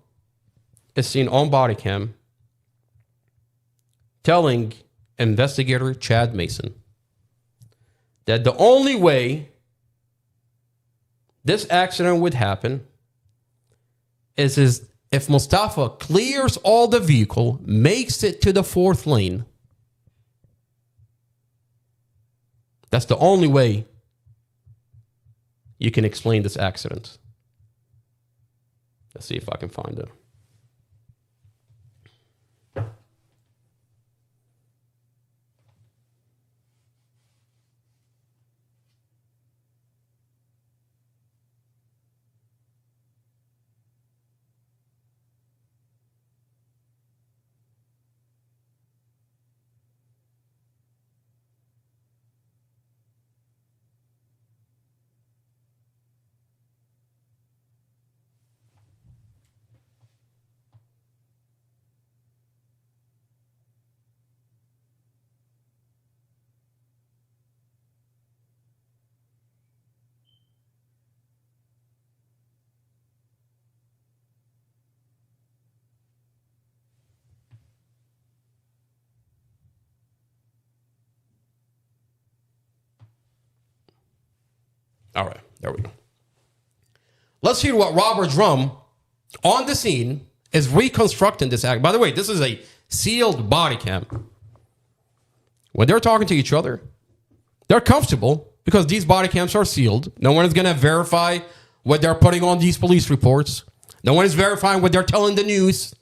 is seen on body cam telling investigator Chad Mason that the only way this accident would happen is if Mustafa clears all the vehicle, makes it to the 4th lane. That's the only way you can explain this accident. Let's see if I can find it. All right, there we go. Let's hear what Robert Drum on the scene is reconstructing this act. By the way, this is a sealed body cam. When they're talking to each other, they're comfortable because these body cams are sealed. No one is going to verify what they're putting on these police reports. No one is verifying what they're telling the news.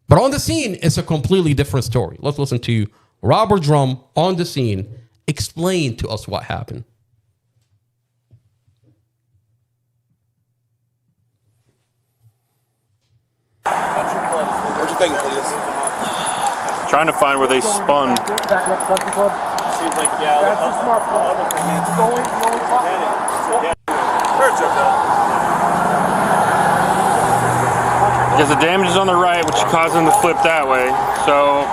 But on the scene, it's a completely different story. Let's listen to Robert Drum on the scene explain to us what happened. What you thinking, police? Trying to find where they spun. Seems like, yeah. That's a smart play. Because the damage is on the right, which caused them to flip that way. So.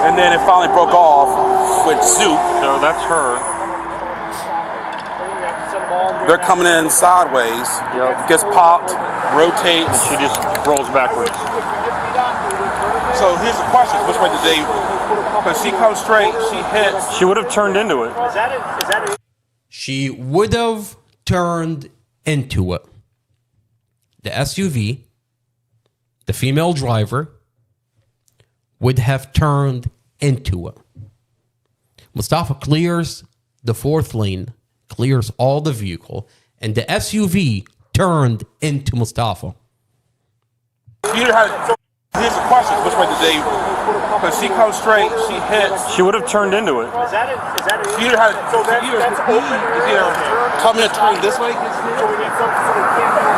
And then it finally broke off with soup. So that's her. They're coming in sideways. Yep. Gets popped, rotates. She just rolls backwards. So here's the question: which way did they? Because she comes straight, she hits. She would have turned into it. Is that it? She would have turned into it. The SUV, the female driver, would have turned into it. Mustafa clears the 4th lane, clears all the vehicle, and the SUV turned into Mustafa. Here's the question: which way did they? Because she comes straight, she hits. She would have turned into it. Is that it? Either coming and turning this way,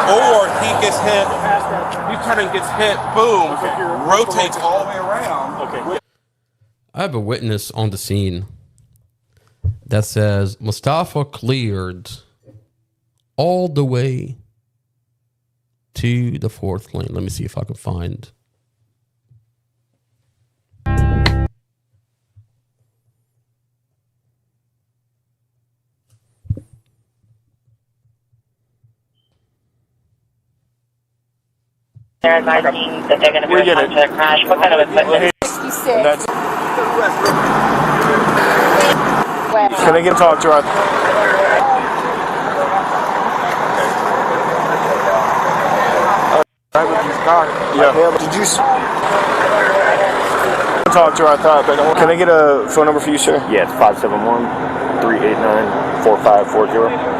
or he gets hit. He turns and gets hit. Boom! Rotates all the way around. Okay. I have a witness on the scene that says Mustafa cleared all the way to the 4th lane. Let me see if I can find. They're advising that they're going to be responsible for the crash. What kind of equipment? 66. Can I get to talk to her? Yeah. Did you talk to her? I thought, but can I get a phone number for you, sir? Yeah, it's 571-389-4540.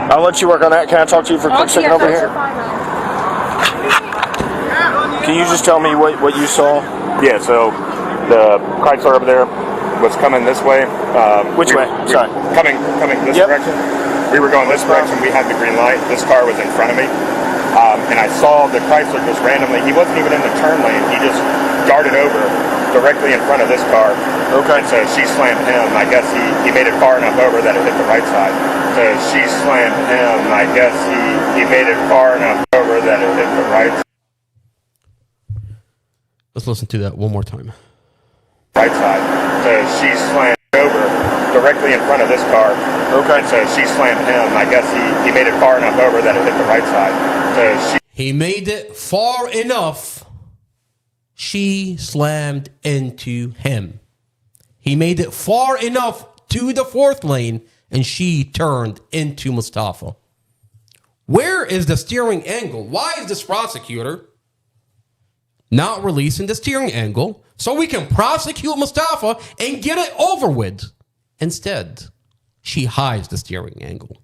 I'll let you work on that. Can I talk to you for a quick second over here? Can you just tell me what you saw? Yeah, so the Chrysler over there was coming this way. Which way? Sorry. Coming this direction. We were going this direction. We had the green light. This car was in front of me. And I saw the Chrysler just randomly. He wasn't even in the turn lane. He just darted over directly in front of this car Okay. And so she slammed him. I guess he made it far enough over that it hit the right side. So she slammed him. I guess he made it far enough over that it hit the right side. Let's listen to that one more time. Right side. So she slammed over directly in front of this car. Okay. And so she slammed him. I guess he made it far enough over that it hit the right side. So he made it far enough. She slammed into him. He made it far enough to the fourth lane, and she turned into Mustafa. Where is the steering angle? Why is this prosecutor not releasing the steering angle so we can prosecute Mustafa and get it over with? Instead, she hides the steering angle.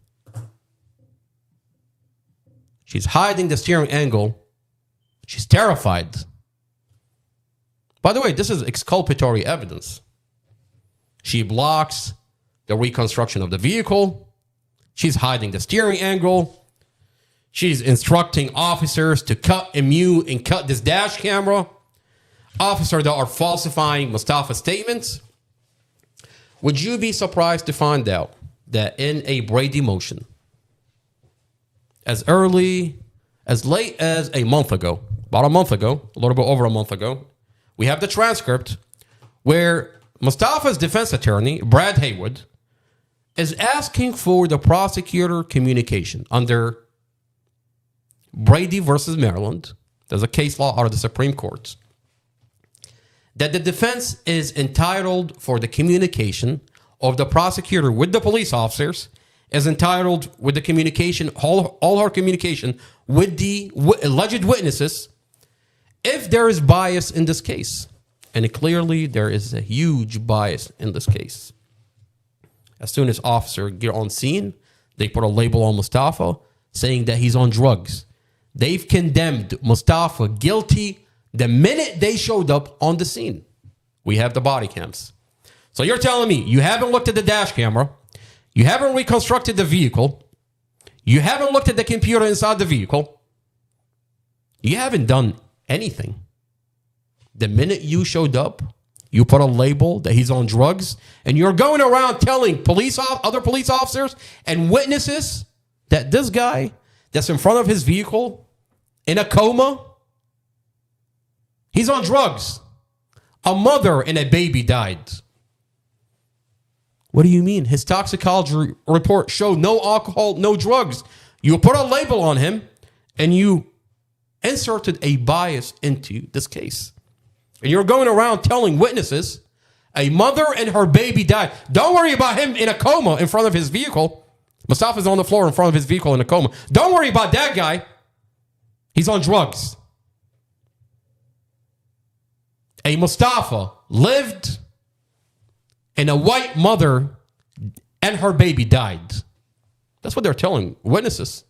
She's hiding the steering angle. She's terrified. By the way, this is exculpatory evidence. She blocks the reconstruction of the vehicle. She's hiding the steering angle. She's instructing officers to cut and mute and cut this dash camera. Officers that are falsifying Mustafa's statements. Would you be surprised to find out that in a Brady motion, as late as a month ago, about a month ago, a little bit over a month ago, we have the transcript where Mustafa's defense attorney, Brad Haywood, is asking for the prosecutor communication under Brady versus Maryland. There's a case law out of the Supreme Court that the defense is entitled for the communication of the prosecutor with the police officers, is entitled with the communication, all her communication with the alleged witnesses, if there is bias in this case. And clearly there is a huge bias in this case. As soon as officers get on scene, they put a label on Mustafa saying that he's on drugs. They've condemned Mustafa guilty the minute they showed up on the scene. We have the body cams. So you're telling me you haven't looked at the dash camera, you haven't reconstructed the vehicle, you haven't looked at the computer inside the vehicle, you haven't done anything. The minute you showed up, you put a label that he's on drugs, and you're going around telling other police officers and witnesses that this guy that's in front of his vehicle in a coma, he's on drugs. A mother and a baby died. What do you mean? His toxicology report showed no alcohol, no drugs. You put a label on him, and you inserted a bias into this case. And you're going around telling witnesses a mother and her baby died. Don't worry about him in a coma in front of his vehicle. Mustafa's on the floor in front of his vehicle in a coma. Don't worry about that guy. He's on drugs. A Mustafa lived, and a white mother and her baby died. That's what they're telling witnesses.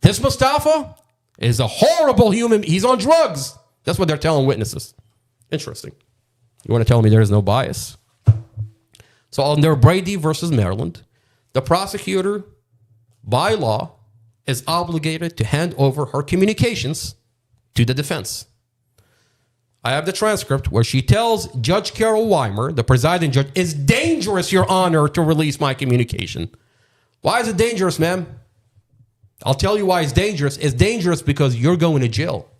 This Mustafa is a horrible human. He's on drugs. That's what they're telling witnesses. Interesting. You want to tell me there is no bias? So under Brady versus Maryland, the prosecutor, by law, is obligated to hand over her communications to the defense. I have the transcript where she tells Judge Carol Weimer, the presiding judge, it's dangerous, Your Honor, to release my communication. Why is it dangerous, ma'am? I'll tell you why it's dangerous. It's dangerous because you're going to jail.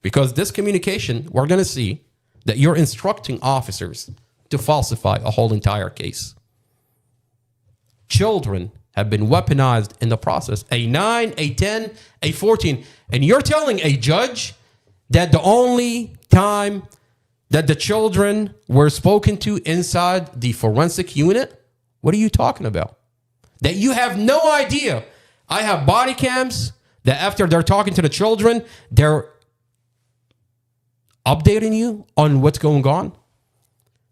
Because this communication, we're going to see that you're instructing officers to falsify a whole entire case. Children have been weaponized in the process. A 9, a 10, a 14. And you're telling a judge that the only time that the children were spoken to inside the forensic unit? What are you talking about? That you have no idea. I have body cams that after they're talking to the children, they're updating you on what's going on.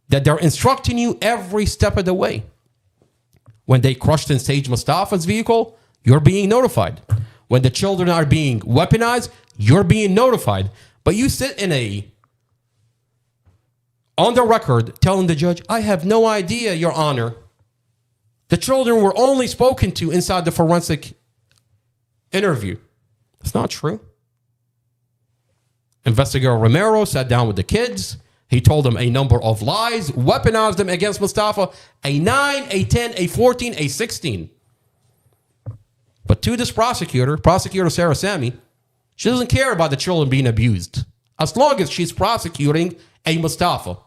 That they're instructing you every step of the way. When they crushed and staged Mustafa's vehicle, you're being notified. When the children are being weaponized, you're being notified. But you sit on the record telling the judge, I have no idea, Your Honor. The children were only spoken to inside the forensic interview. That's not true. Investigator Romero sat down with the kids. He told them a number of lies, weaponized them against Mustafa, a 9, a 10, a 14, a 16. But to this prosecutor Sarah Sammy, she doesn't care about the children being abused as long as she's prosecuting a Mustafa.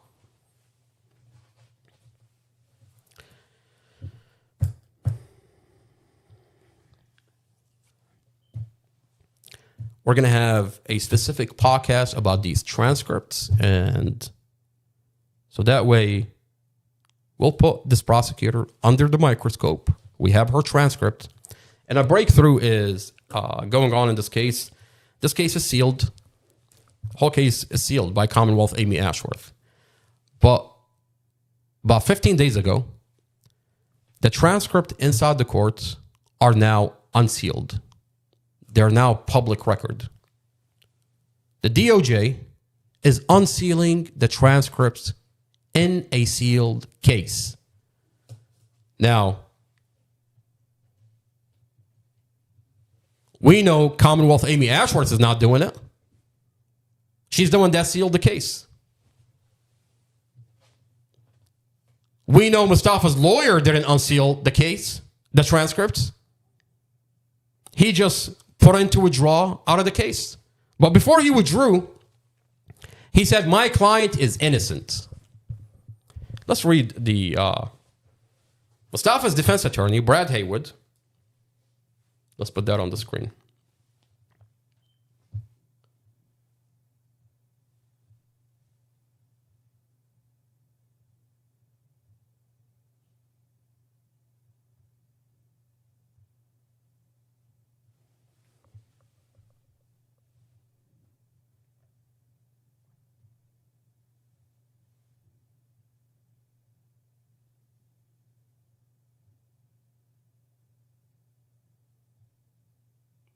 We're going to have a specific podcast about these transcripts. And so that way, we'll put this prosecutor under the microscope. We have her transcript. And a breakthrough is going on in this case. This case is sealed. The whole case is sealed by Commonwealth Amy Ashworth. But about 15 days ago, the transcript inside the courts are now unsealed. They're now public record. The DOJ is unsealing the transcripts in a sealed case. Now, we know Commonwealth Amy Ashworth is not doing it. She's the one that sealed the case. We know Mustafa's lawyer didn't unseal the case, the transcripts. He just put into withdrawal out of the case. But before he withdrew, he said, my client is innocent. Let's read the Mustafa's defense attorney, Brad Haywood. Let's put that on the screen.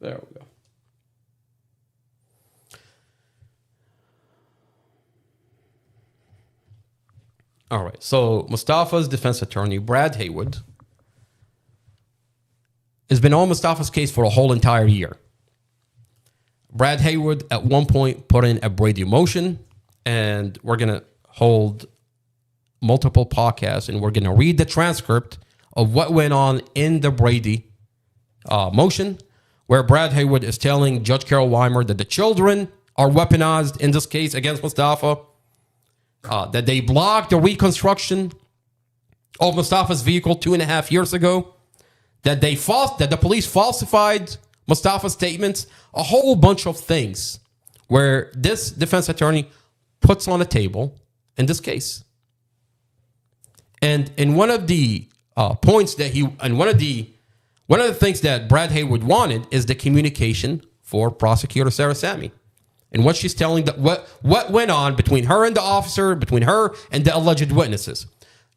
There we go. All right. So Mustafa's defense attorney, Brad Haywood, has been on Mustafa's case for a whole entire year. Brad Haywood at one point put in a Brady motion, and we're going to hold multiple podcasts, and we're going to read the transcript of what went on in the Brady motion, where Brad Haywood is telling Judge Carol Weimer that the children are weaponized in this case against Mustafa, that they blocked the reconstruction of Mustafa's vehicle 2.5 years ago, that the police falsified Mustafa's statements, a whole bunch of things where this defense attorney puts on a table in this case. And in one of the points that one of the things that Brad Haywood wanted is the communication for prosecutor Sarah Sammy. And what she's telling, what went on between her and the officer, between her and the alleged witnesses.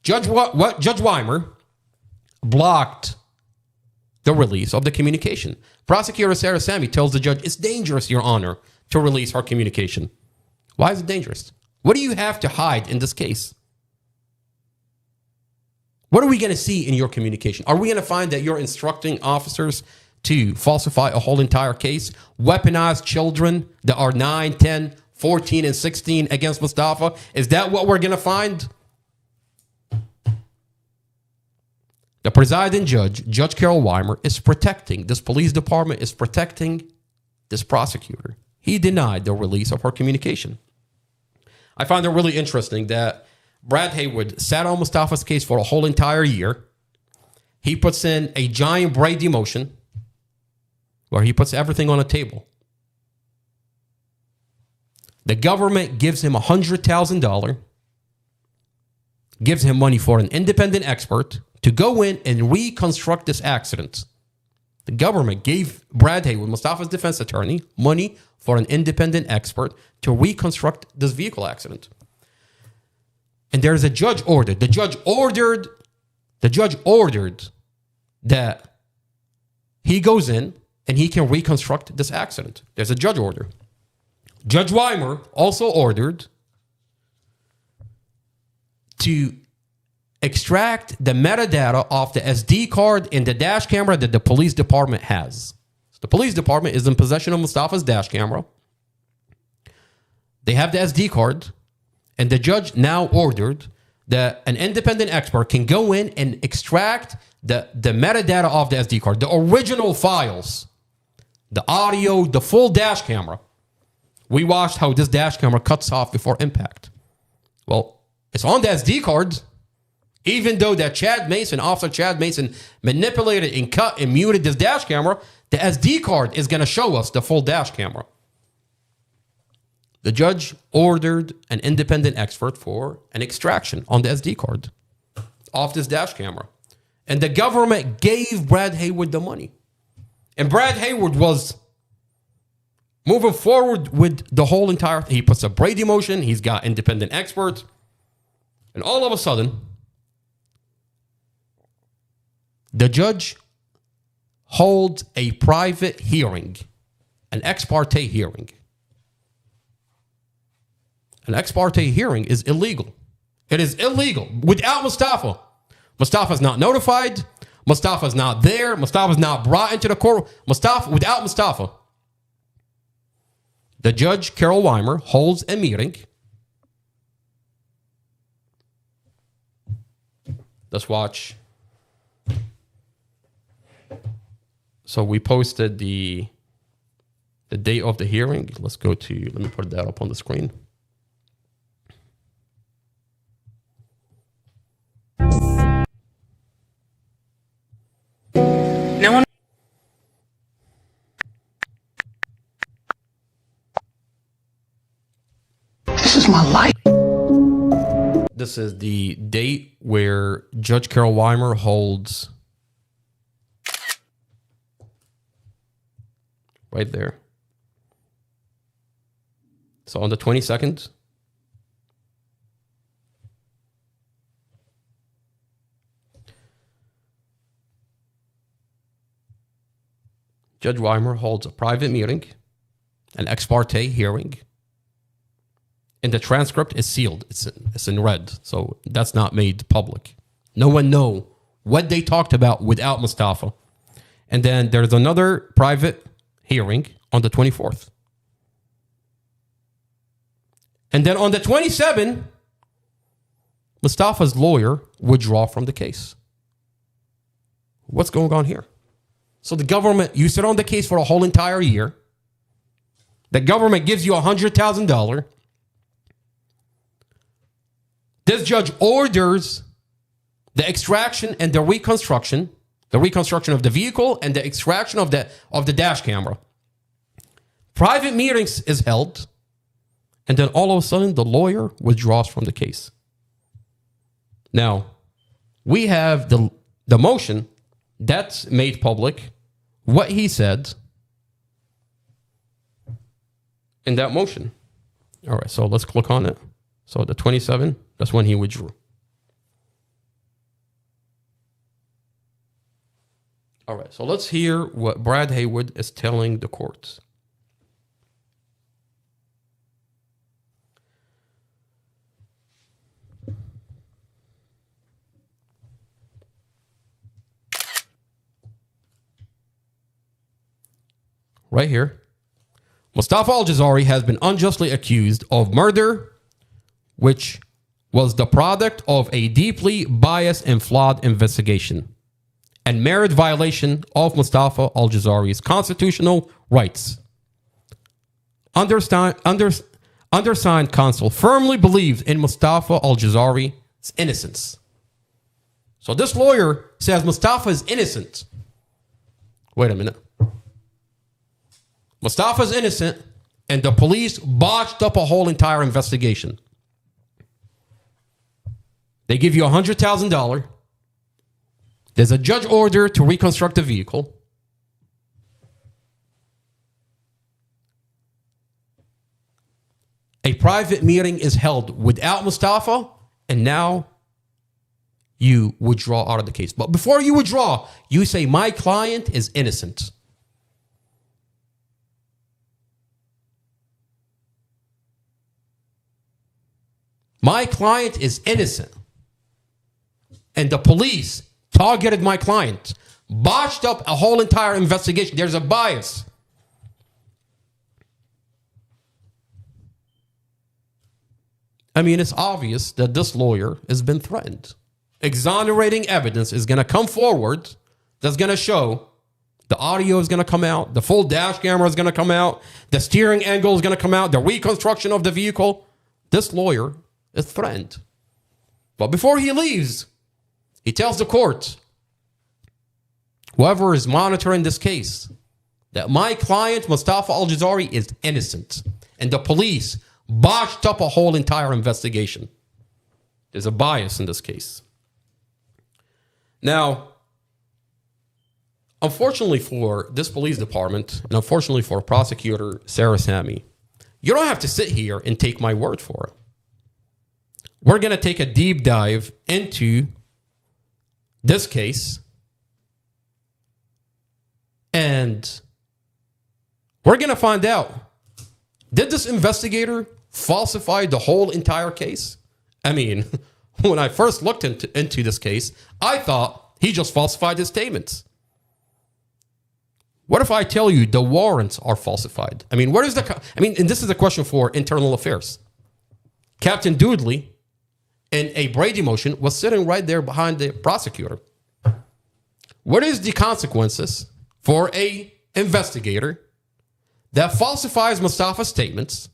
Judge Weimer blocked the release of the communication. Prosecutor Sarah Sammy tells the judge, it's dangerous, Your Honor, to release her communication. Why is it dangerous? What do you have to hide in this case? What are we going to see in your communication? Are we going to find that you're instructing officers to falsify a whole entire case, weaponize children that are 9, 10, 14, and 16 against Mustafa? Is that what we're going to find? The presiding judge, Judge Carol Weimer, is protecting, this police department is protecting this prosecutor. He denied the release of her communication. I find it really interesting that Brad Haywood sat on Mustafa's case for a whole entire year. He puts in a giant Brady motion where he puts everything on a table. The government gives him $100,000, gives him money for an independent expert to go in and reconstruct this accident. The government gave Brad Haywood, Mustafa's defense attorney, money for an independent expert to reconstruct this vehicle accident. And there's a judge order. The judge ordered that he goes in and he can reconstruct this accident. There's a judge order. Judge Weimer also ordered to extract the metadata off the SD card in the dash camera that the police department has. So the police department is in possession of Mustafa's dash camera. They have the SD card, And the judge now ordered that an independent expert can go in and extract the metadata of the SD card, the original files, the audio, the full dash camera. We watched how this dash camera cuts off before impact. Well, it's on the SD card, even though that Officer Chad Mason manipulated and cut and muted this dash camera, the SD card is going to show us the full dash camera. The judge ordered an independent expert for an extraction on the SD card off this dash camera. And the government gave Brad Hayward the money. And Brad Hayward was moving forward with the whole entire thing. He puts a Brady motion. He's got independent experts. And all of a sudden, the judge holds a private hearing, an ex parte hearing. An ex parte hearing is illegal. It is illegal without Mustafa. Mustafa's not notified. Mustafa's not there. Mustafa's not brought into the court. Without Mustafa. The judge, Carol Weimer, holds a meeting. Let's watch. So we posted the date of the hearing. Let's go to, let me put that up on the screen. No one. This is my life. This is the date where Judge Carol Weimer holds right there. So on the 22nd. Judge Weimer holds a private meeting, an ex parte hearing, and the transcript is sealed. It's in red, so that's not made public. No one knows what they talked about without Mustafa. And then there's another private hearing on the 24th. And then on the 27th, Mustafa's lawyer withdraw from the case. What's going on here? So the government, you sit on the case for a whole entire year. The government gives you $100,000. This judge orders the extraction and the reconstruction of the vehicle and the extraction of the dash camera. Private meetings is held, and then all of a sudden the lawyer withdraws from the case. Now, we have the motion that's made public, what he said in that motion. All right, so let's click on it. So the 27th, that's when he withdrew. All right, so let's hear what Brad Hayward is telling the courts. Right here. Mustafa Aljazairi has been unjustly accused of murder, which was the product of a deeply biased and flawed investigation and merit violation of Mustafa Aljazairi's constitutional rights. Undersigned counsel firmly believes in Mustafa Aljazairi's innocence. So this lawyer says Mustafa is innocent. Wait a minute. Mustafa's innocent, and the police botched up a whole entire investigation. They give you $100,000. There's a judge order to reconstruct the vehicle. A private meeting is held without Mustafa, and now you withdraw out of the case. But before you withdraw, you say, my client is innocent. My client is innocent. And the police targeted my client, botched up a whole entire investigation. There's a bias. I mean, it's obvious that this lawyer has been threatened. Exonerating evidence is going to come forward that's going to show the audio is going to come out, the full dash camera is going to come out, the steering angle is going to come out, the reconstruction of the vehicle. This lawyer is threatened. But before he leaves, he tells the court, whoever is monitoring this case, that my client, Mustafa Aljazairi, is innocent. And the police botched up a whole entire investigation. There's a bias in this case. Now, unfortunately for this police department, and unfortunately for prosecutor Sarah Sami, you don't have to sit here and take my word for it. We're going to take a deep dive into this case, and we're going to find out, did this investigator falsify the whole entire case? I mean, when I first looked into this case, I thought he just falsified his statements. What if I tell you the warrants are falsified? I mean, and this is a question for internal affairs. Captain Doodley, in a Brady motion, was sitting right there behind the prosecutor. What is the consequences for a investigator that falsifies Mustafa's statements,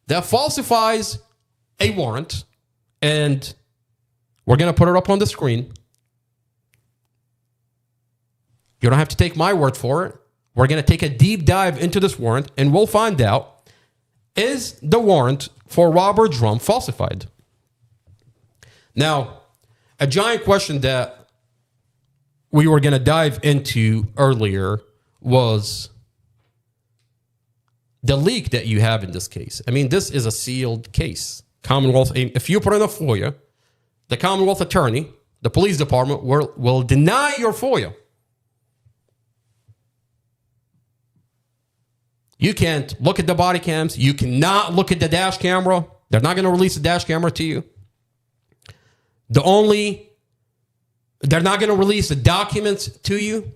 that falsifies a warrant, and we're going to put it up on the screen. You don't have to take my word for it. We're going to take a deep dive into this warrant, and we'll find out, is the warrant for Robert Drum falsified? Now, a giant question that we were going to dive into earlier was the leak that you have in this case. I mean, this is a sealed case. Commonwealth, if you put in a FOIA, the Commonwealth attorney, the police department will deny your FOIA. You can't look at the body cams. You cannot look at the dash camera. They're not going to release the dash camera to you. They're not going to release the documents to you.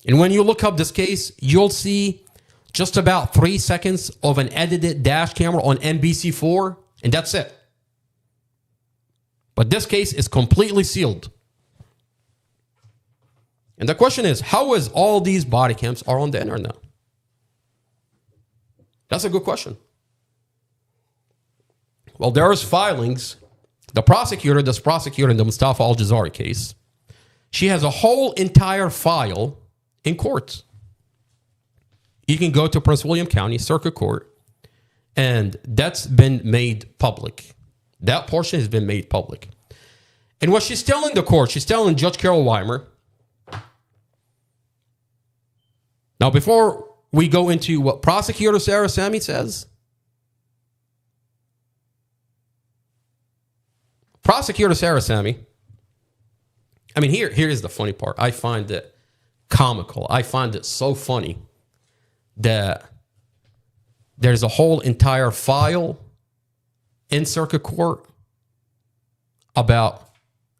And when you look up this case, you'll see just about 3 seconds of an edited dash camera on NBC4, and that's it. But this case is completely sealed. And the question is, how is all these body cams are on the internet? That's a good question. Well, there's filings. The prosecutor that's prosecuting the Mustafa Aljazairi case, she has a whole entire file in court. You can go to Prince William County Circuit Court, and that's been made public. That portion has been made public. And what she's telling the court, she's telling Judge Carol Weimer. Now, before we go into what Prosecutor Sarah Sami says, Prosecutor Sarah Sami, I mean, here is the funny part. I find it comical. I find it so funny that there's a whole entire file in circuit court about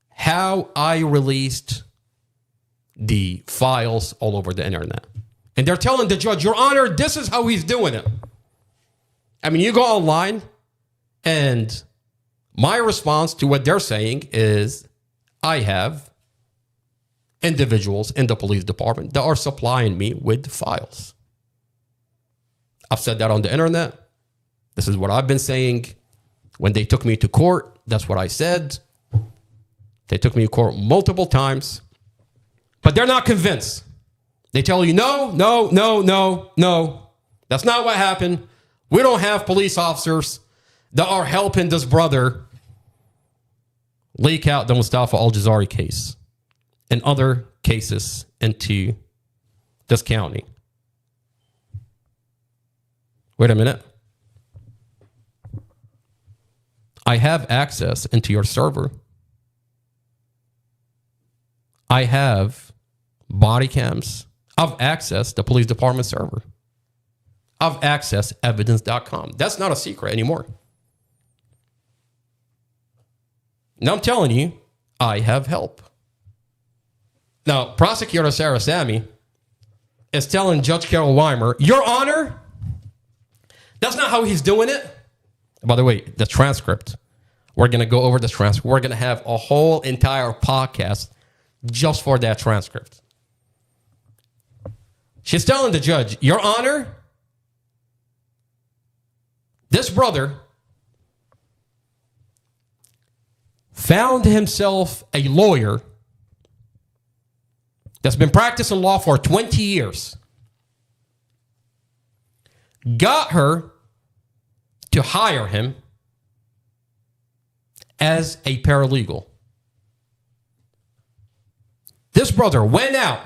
how I released the files all over the internet. And they're telling the judge, Your Honor, this is how he's doing it. I mean, you go online, and my response to what they're saying is, I have individuals in the police department that are supplying me with files. I've said that on the internet. This is what I've been saying. When they took me to court, that's what I said. They took me to court multiple times, but they're not convinced. They tell you, no. That's not what happened. We don't have police officers that are helping this brother leak out the Mustafa Aljazairi case and other cases into this county. Wait a minute. I have access into your server. I have body cams. I've accessed the police department server. I've accessed evidence.com. That's not a secret anymore. Now I'm telling you, I have help. Now, Prosecutor Sarah Sami is telling Judge Carol Weimer, Your Honor, that's not how he's doing it. By the way, the transcript. We're going to go over the transcript. We're going to have a whole entire podcast just for that transcript. She's telling the judge, Your Honor, this brother found himself a lawyer that's been practicing law for 20 years. Got her to hire him as a paralegal. This brother went out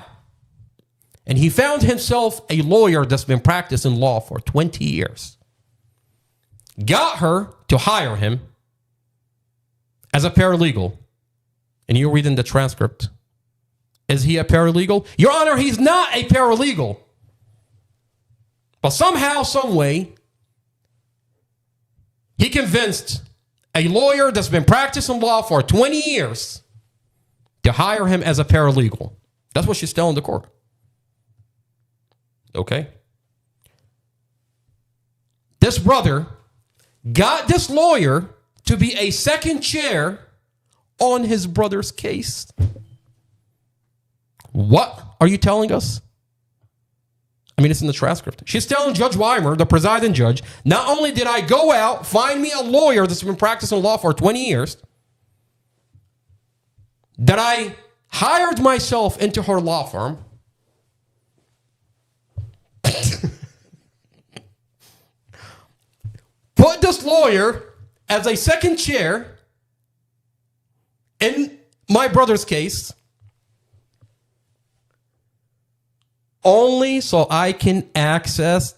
and he found himself a lawyer that's been practicing law for 20 years. Got her to hire him as a paralegal. And you're reading the transcript. Is he a paralegal? Your Honor, he's not a paralegal. But somehow, some way, he convinced a lawyer that's been practicing law for 20 years to hire him as a paralegal. That's what she's telling the court. Okay? This brother got this lawyer to be a second chair on his brother's case. What are you telling us? I mean, it's in the transcript. She's telling Judge Weimer, the presiding judge, not only did I go out, find me a lawyer that's been practicing law for 20 years, that I hired myself into her law firm, put this lawyer as a second chair in my brother's case, only so I can access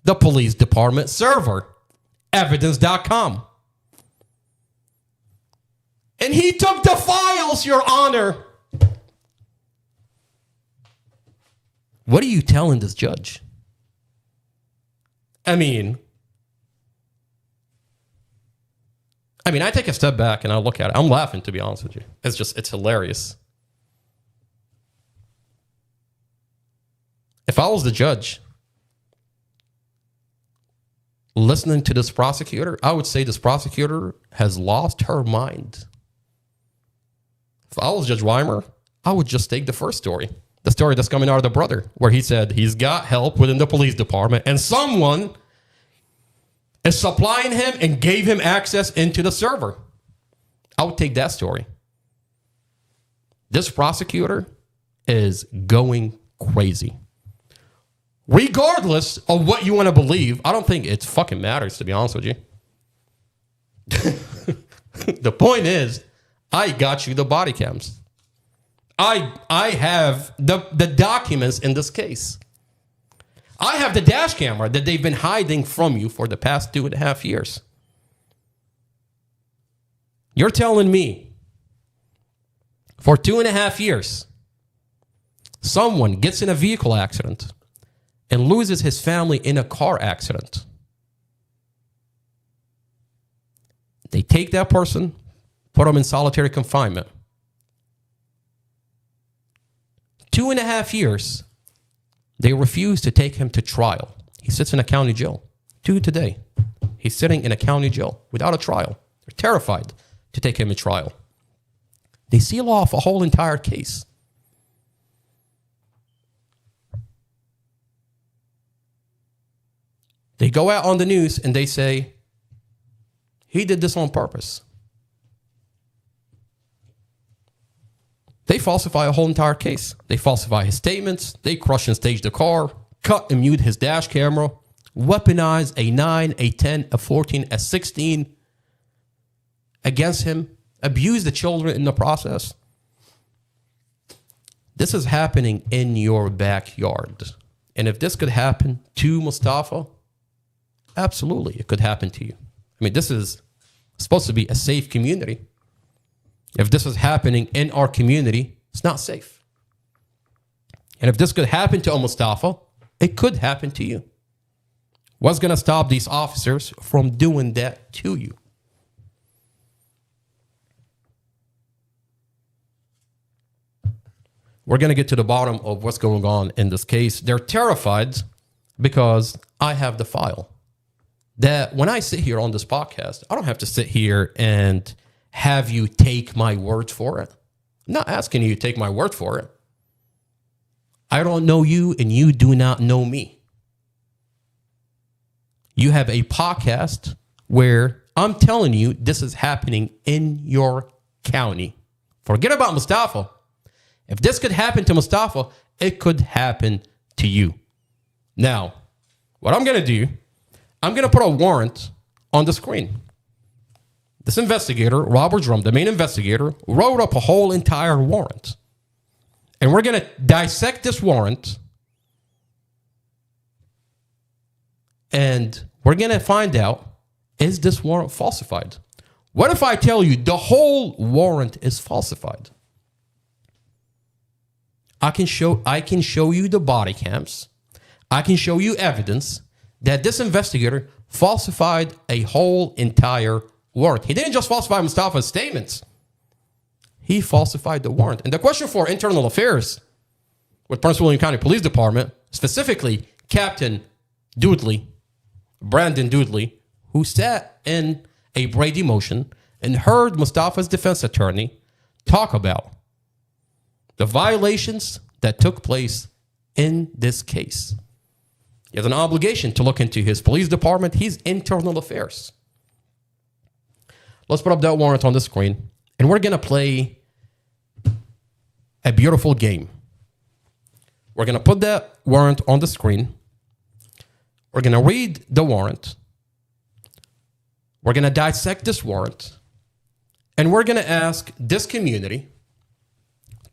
the police department server, evidence.com. And he took the files, Your Honor. What are you telling this judge? I mean, I take a step back and I look at it. I'm laughing, to be honest with you. It's hilarious. If I was the judge listening to this prosecutor, I would say this prosecutor has lost her mind. If I was Judge Weimer, I would just take the first story, the story that's coming out of the brother, where he said he's got help within the police department and someone is supplying him and gave him access into the server. I would take that story. This prosecutor is going crazy. Regardless of what you want to believe, I don't think it fucking matters, to be honest with you. The point is, I got you the body cams. I have the documents in this case. I have the dash camera that they've been hiding from you for the past 2.5 years. You're telling me for 2.5 years, someone gets in a vehicle accident and loses his family in a car accident. They take that person, put him in solitary confinement. 2.5 years, they refuse to take him to trial. He sits in a county jail. To today, he's sitting in a county jail without a trial. They're terrified to take him to trial. They seal off a whole entire case. They go out on the news and they say, he did this on purpose. They falsify a whole entire case. They falsify his statements. They crush and stage the car, cut and mute his dash camera, weaponize a 9, a 10, a 14, a 16 against him, abuse the children in the process. This is happening in your backyard. And if this could happen to Mustafa, absolutely, it could happen to you. I mean, this is supposed to be a safe community. If this is happening in our community, it's not safe. And if this could happen to Mustafa, it could happen to you. What's going to stop these officers from doing that to you? We're going to get to the bottom of what's going on in this case. They're terrified because I have the file. that when I sit here on this podcast, I don't have to sit here and have you take my word for it. I'm not asking you to take my word for it. I don't know you and you do not know me. You have a podcast where I'm telling you this is happening in your county. Forget about Mustafa. If this could happen to Mustafa, it could happen to you. Now, what I'm going to do, I'm going to put a warrant on the screen. This investigator, Robert Drum, the main investigator, wrote up a whole entire warrant. And we're going to dissect this warrant. And we're going to find out, is this warrant falsified? What if I tell you the whole warrant is falsified? I can show you the body cams. I can show you evidence that this investigator falsified a whole entire warrant. He didn't just falsify Mustafa's statements. He falsified the warrant. And the question for internal affairs with Prince William County Police Department, specifically Captain Doodley, Brandon Doodley, who sat in a Brady motion and heard Mustafa's defense attorney talk about the violations that took place in this case. He has an obligation to look into his police department, his internal affairs. Let's put up that warrant on the screen, and we're going to play a beautiful game. We're going to put that warrant on the screen. We're going to read the warrant. We're going to dissect this warrant. And we're going to ask this community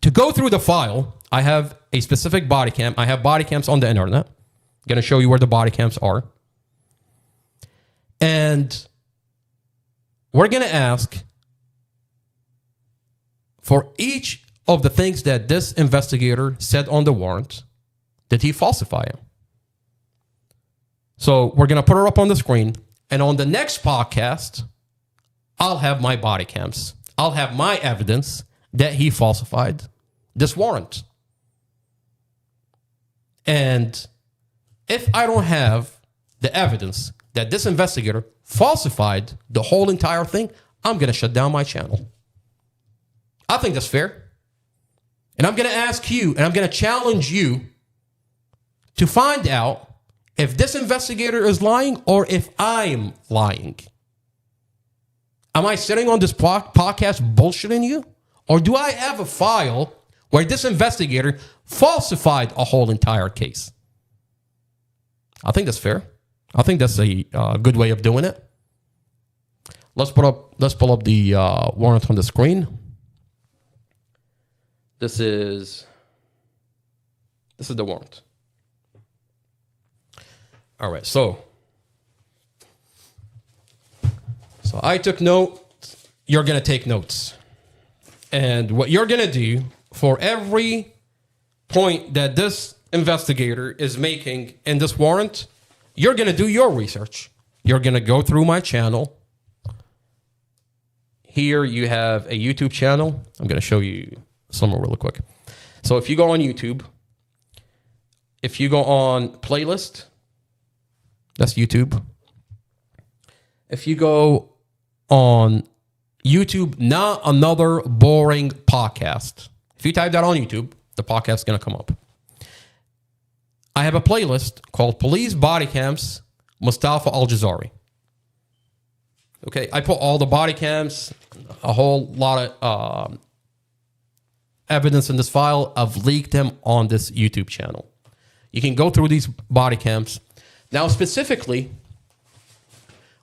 to go through the file. I have a specific body cam. I have body cams on the internet. I'm going to show you where the body cams are. And we're going to ask for each of the things that this investigator said on the warrant, did he falsify them? So we're going to put her up on the screen. And on the next podcast, I'll have my body cams. I'll have my evidence that he falsified this warrant. And if I don't have the evidence that this investigator falsified the whole entire thing, I'm going to shut down my channel. I think that's fair. And I'm going to ask you, and I'm going to challenge you to find out if this investigator is lying or if I'm lying. Am I sitting on this podcast bullshitting you? Or do I have a file where this investigator falsified a whole entire case? I think that's fair. I think that's a good way of doing it. Let's pull up the warrant on the screen. This is the warrant. All right, so I took note. You're going to take notes. And what you're going to do for every point that this investigator is making in this warrant, you're going to do your research. You're going to go through my channel. Here you have a YouTube channel. I'm going to show you somewhere really quick. So if you go on YouTube, if you go on playlist, that's YouTube. If you go on YouTube, not another boring podcast. If you type that on YouTube, the podcast is going to come up. I have a playlist called Police Body Cams, Mustafa Aljazairi. Okay, I put all the body cams, a whole lot of evidence in this file. I've leaked them on this YouTube channel. You can go through these body cams. Now, specifically,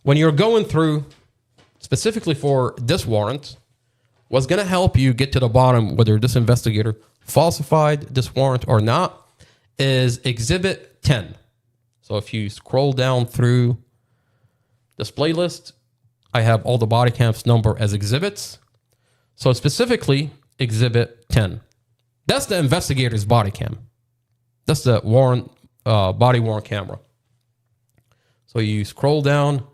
when you're going through, specifically for this warrant, what's going to help you get to the bottom whether this investigator falsified this warrant or not is Exhibit 10. So if you scroll down through this playlist, I have all the body cams number as exhibits. So specifically, Exhibit 10. That's the investigator's body cam. That's the warrant, body worn camera. So you scroll down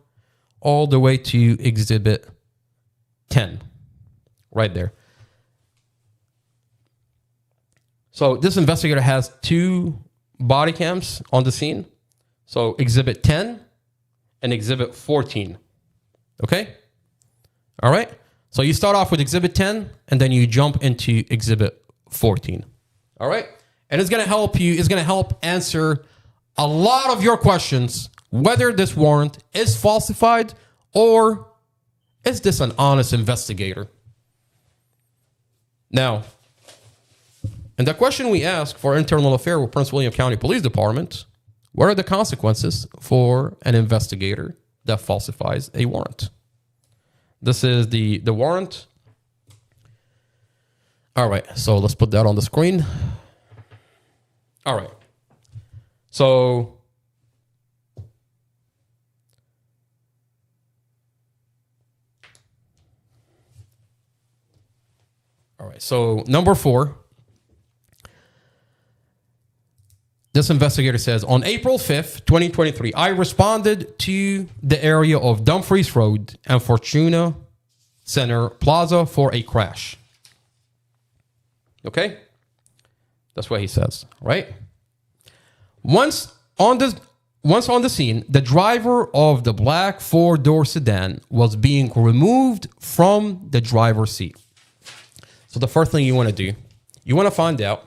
all the way to Exhibit 10. Right there. So this investigator has two body cams on the scene. So Exhibit 10 and Exhibit 14. Okay? All right? So you start off with Exhibit 10, and then you jump into Exhibit 14. All right? And it's going to help you, it's going to help answer a lot of your questions, whether this warrant is falsified or is this an honest investigator. Now, and the question we ask for Internal Affairs with Prince William County Police Department, what are the consequences for an investigator that falsifies a warrant? This is the warrant. All right, so let's put that on the screen. All right. So so number 4, this investigator says, on April 5th, 2023, I responded to the area of Dumfries Road and Fortuna Center Plaza for a crash. Okay? That's what he says, right? Once on the scene, the driver of the black 4-door sedan was being removed from the driver's seat. So the first thing you want to do, you want to find out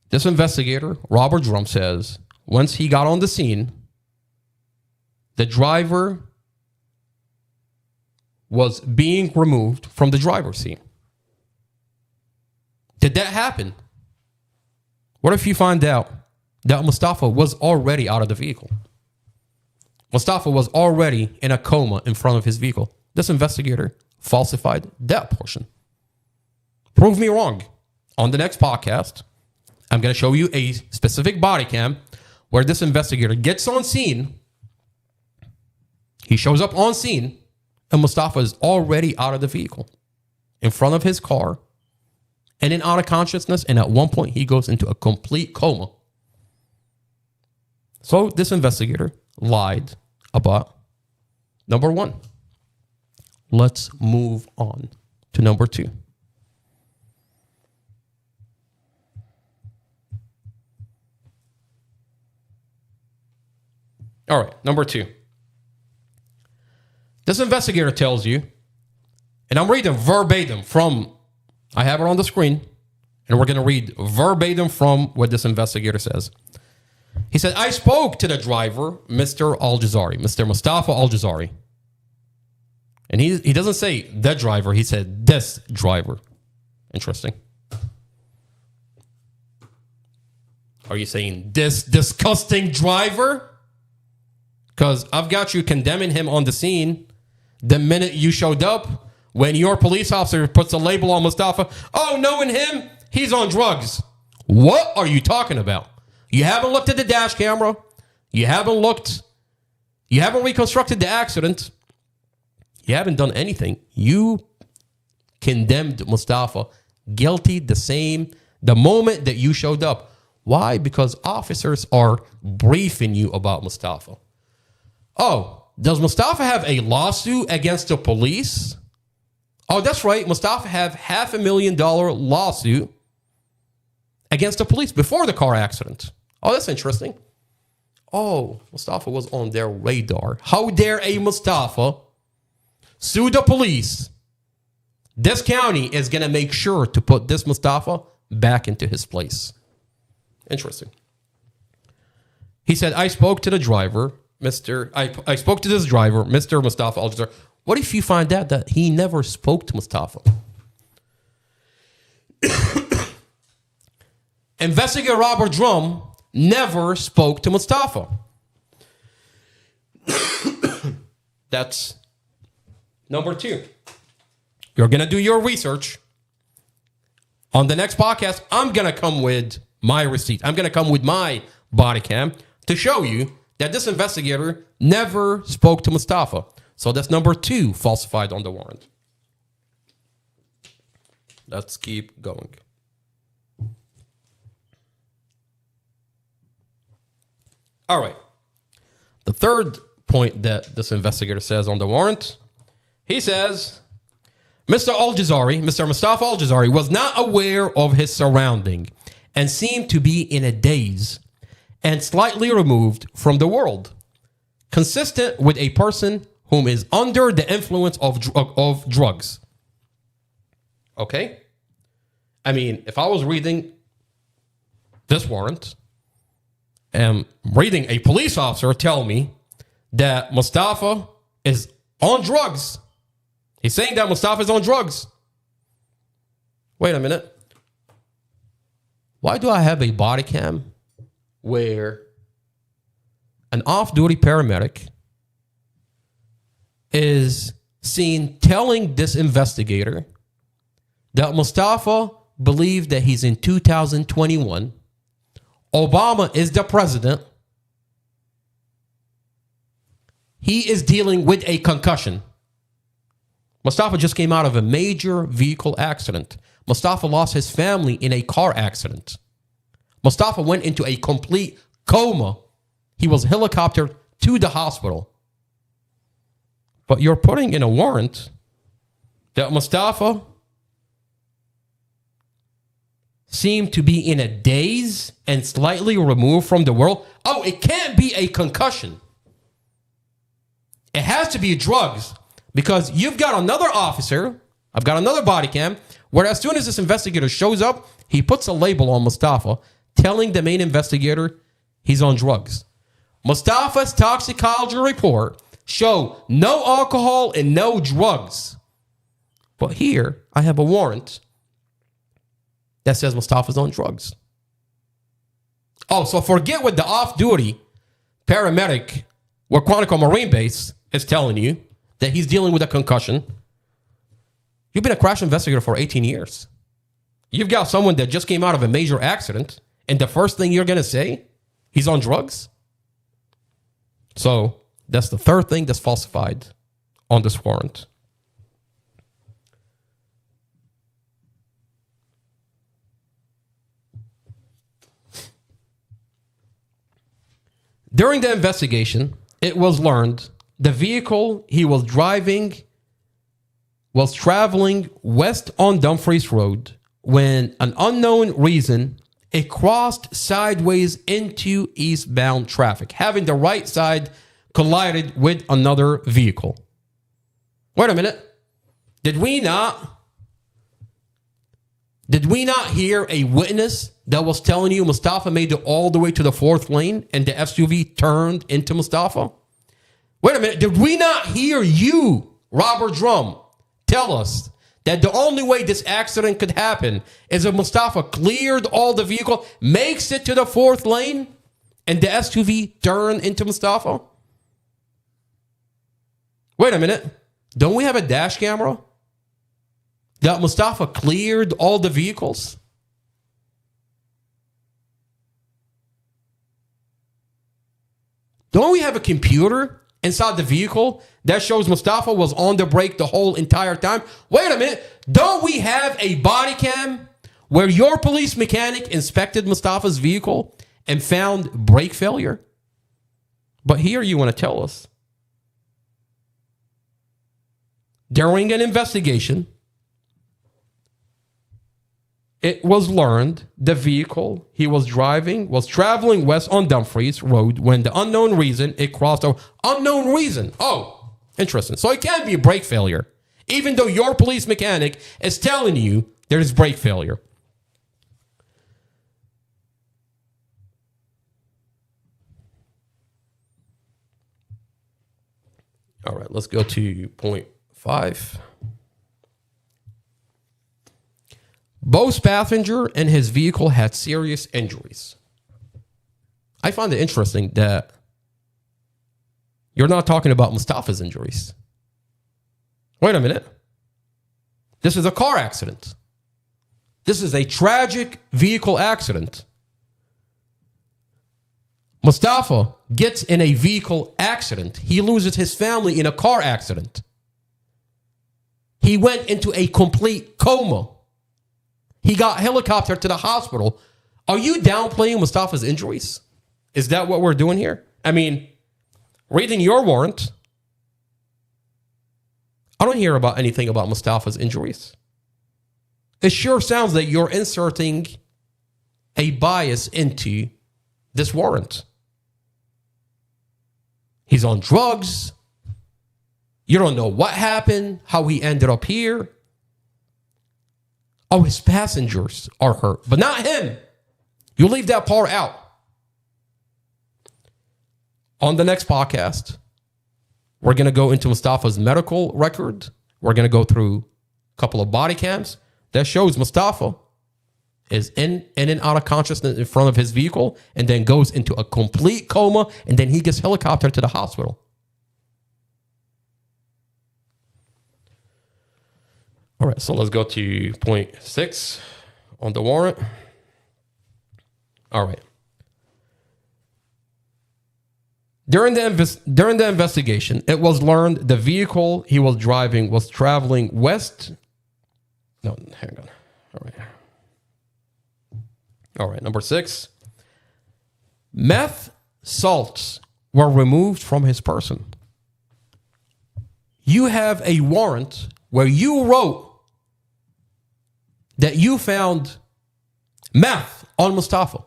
this investigator, Robert Drum, says once he got on the scene, the driver was being removed from the driver's seat. Did that happen? What if you find out that Mustafa was already out of the vehicle? Mustafa was already in a coma in front of his vehicle. This investigator falsified that portion. Prove me wrong. On the next podcast, I'm going to show you a specific body cam where this investigator gets on scene. He shows up on scene, and Mustafa is already out of the vehicle, in front of his car, and in out of consciousness, and at one point he goes into a complete coma. So this investigator lied about number 1. Let's move on to number 2. All right, number 2. This investigator tells you, and I'm reading verbatim from, I have it on the screen, and we're going to read verbatim from what this investigator says. He said, I spoke to the driver, Mr. Aljazairi, Mr. Mustafa Aljazairi. And he doesn't say the driver, he said this driver. Interesting. Are you saying this disgusting driver? Because I've got you condemning him on the scene the minute you showed up, when your police officer puts a label on Mustafa. Oh, knowing him, he's on drugs. What are you talking about? You haven't looked at the dash camera. You haven't reconstructed the accident. You haven't done anything. You condemned Mustafa guilty the moment that you showed up. Why? Because officers are briefing you about Mustafa. Oh, does Mustafa have a lawsuit against the police? Oh, that's right. Mustafa have $500,000 lawsuit against the police before the car accident. Oh, that's interesting. Oh, Mustafa was on their radar. How dare a Mustafa sue the police? This county is going to make sure to put this Mustafa back into his place. Interesting. He said, I spoke to the driver, I spoke to this driver, Mr. Mustafa Aljazairi. What if you find out that he never spoke to Mustafa? Investigator Robert Drum never spoke to Mustafa. That's number 2. You're going to do your research. On the next podcast, I'm going to come with my receipt. I'm going to come with my body cam to show you that this investigator never spoke to Mustafa. So that's number 2 falsified on the warrant. Let's keep going. All right. The third point that this investigator says on the warrant, he says, Mr. Aljazairi, Mr. Mustafa Aljazairi, was not aware of his surrounding and seemed to be in a daze and slightly removed from the world, consistent with a person whom is under the influence of drugs. Okay? I mean, if I was reading this warrant and reading a police officer tell me that Mustafa is on drugs, he's saying that Mustafa is on drugs. Wait a minute. Why do I have a body cam where an off-duty paramedic is seen telling this investigator that Mustafa believed that he's in 2021, Obama is the president, he is dealing with a concussion. Mustafa just came out of a major vehicle accident. Mustafa lost his family in a car accident. Mustafa went into a complete coma. He was helicoptered to the hospital. But you're putting in a warrant that Mustafa seemed to be in a daze and slightly removed from the world. Oh, it can't be a concussion. It has to be drugs, because you've got another officer, I've got another body cam, where as soon as this investigator shows up, he puts a label on Mustafa telling the main investigator he's on drugs. Mustafa's toxicology report show no alcohol and no drugs. But here, I have a warrant that says Mustafa's on drugs. Oh, so forget what the off-duty paramedic where Quantico Marine Base is telling you, that he's dealing with a concussion. You've been a crash investigator for 18 years. You've got someone that just came out of a major accident, and the first thing you're going to say, he's on drugs? So that's the third thing that's falsified on this warrant. During the investigation, it was learned the vehicle he was driving was traveling west on Dumfries Road when an unknown reason it crossed sideways into eastbound traffic, having the right side collided with another vehicle. Wait a minute. Did we not hear a witness that was telling you Mustafa made it all the way to the fourth lane and the SUV turned into Mustafa? Wait a minute. Did we not hear you, Robert Drum, tell us that the only way this accident could happen is if Mustafa cleared all the vehicle, makes it to the fourth lane, and the SUV turned into Mustafa? Wait a minute. Don't we have a dash camera that Mustafa cleared all the vehicles? Don't we have a computer inside the vehicle that shows Mustafa was on the brake the whole entire time? Wait a minute. Don't we have a body cam where your police mechanic inspected Mustafa's vehicle and found brake failure? But here you want to tell us during an investigation, it was learned the vehicle he was driving was traveling west on Dumfries Road when the unknown reason it crossed over. Unknown reason. Oh, interesting. So it can't be a brake failure, even though your police mechanic is telling you there's brake failure. All right, let's go to point 5. Both passenger and his vehicle had serious injuries. I find it interesting that you're not talking about Mustafa's injuries. Wait a minute. This is a car accident. This is a tragic vehicle accident. Mustafa gets in a vehicle accident. He loses his family in a car accident. He went into a complete coma. He got helicoptered to the hospital. Are you downplaying Mustafa's injuries? Is that what we're doing here? I mean, reading your warrant, I don't hear about anything about Mustafa's injuries. It sure sounds like you're inserting a bias into this warrant. He's on drugs. You don't know what happened, how he ended up here. Oh, his passengers are hurt, but not him. You leave that part out. On the next podcast, we're going to go into Mustafa's medical record. We're going to go through a couple of body cams that shows Mustafa is in and out of consciousness in front of his vehicle and then goes into a complete coma, and then he gets helicoptered to the hospital. All right, so let's go to point 6 on the warrant. All right. During the investigation, it was learned the vehicle he was driving was traveling west. No, hang on. All right. All right, number 6. Meth salts were removed from his person. You have a warrant where you wrote that you found meth on Mustafa.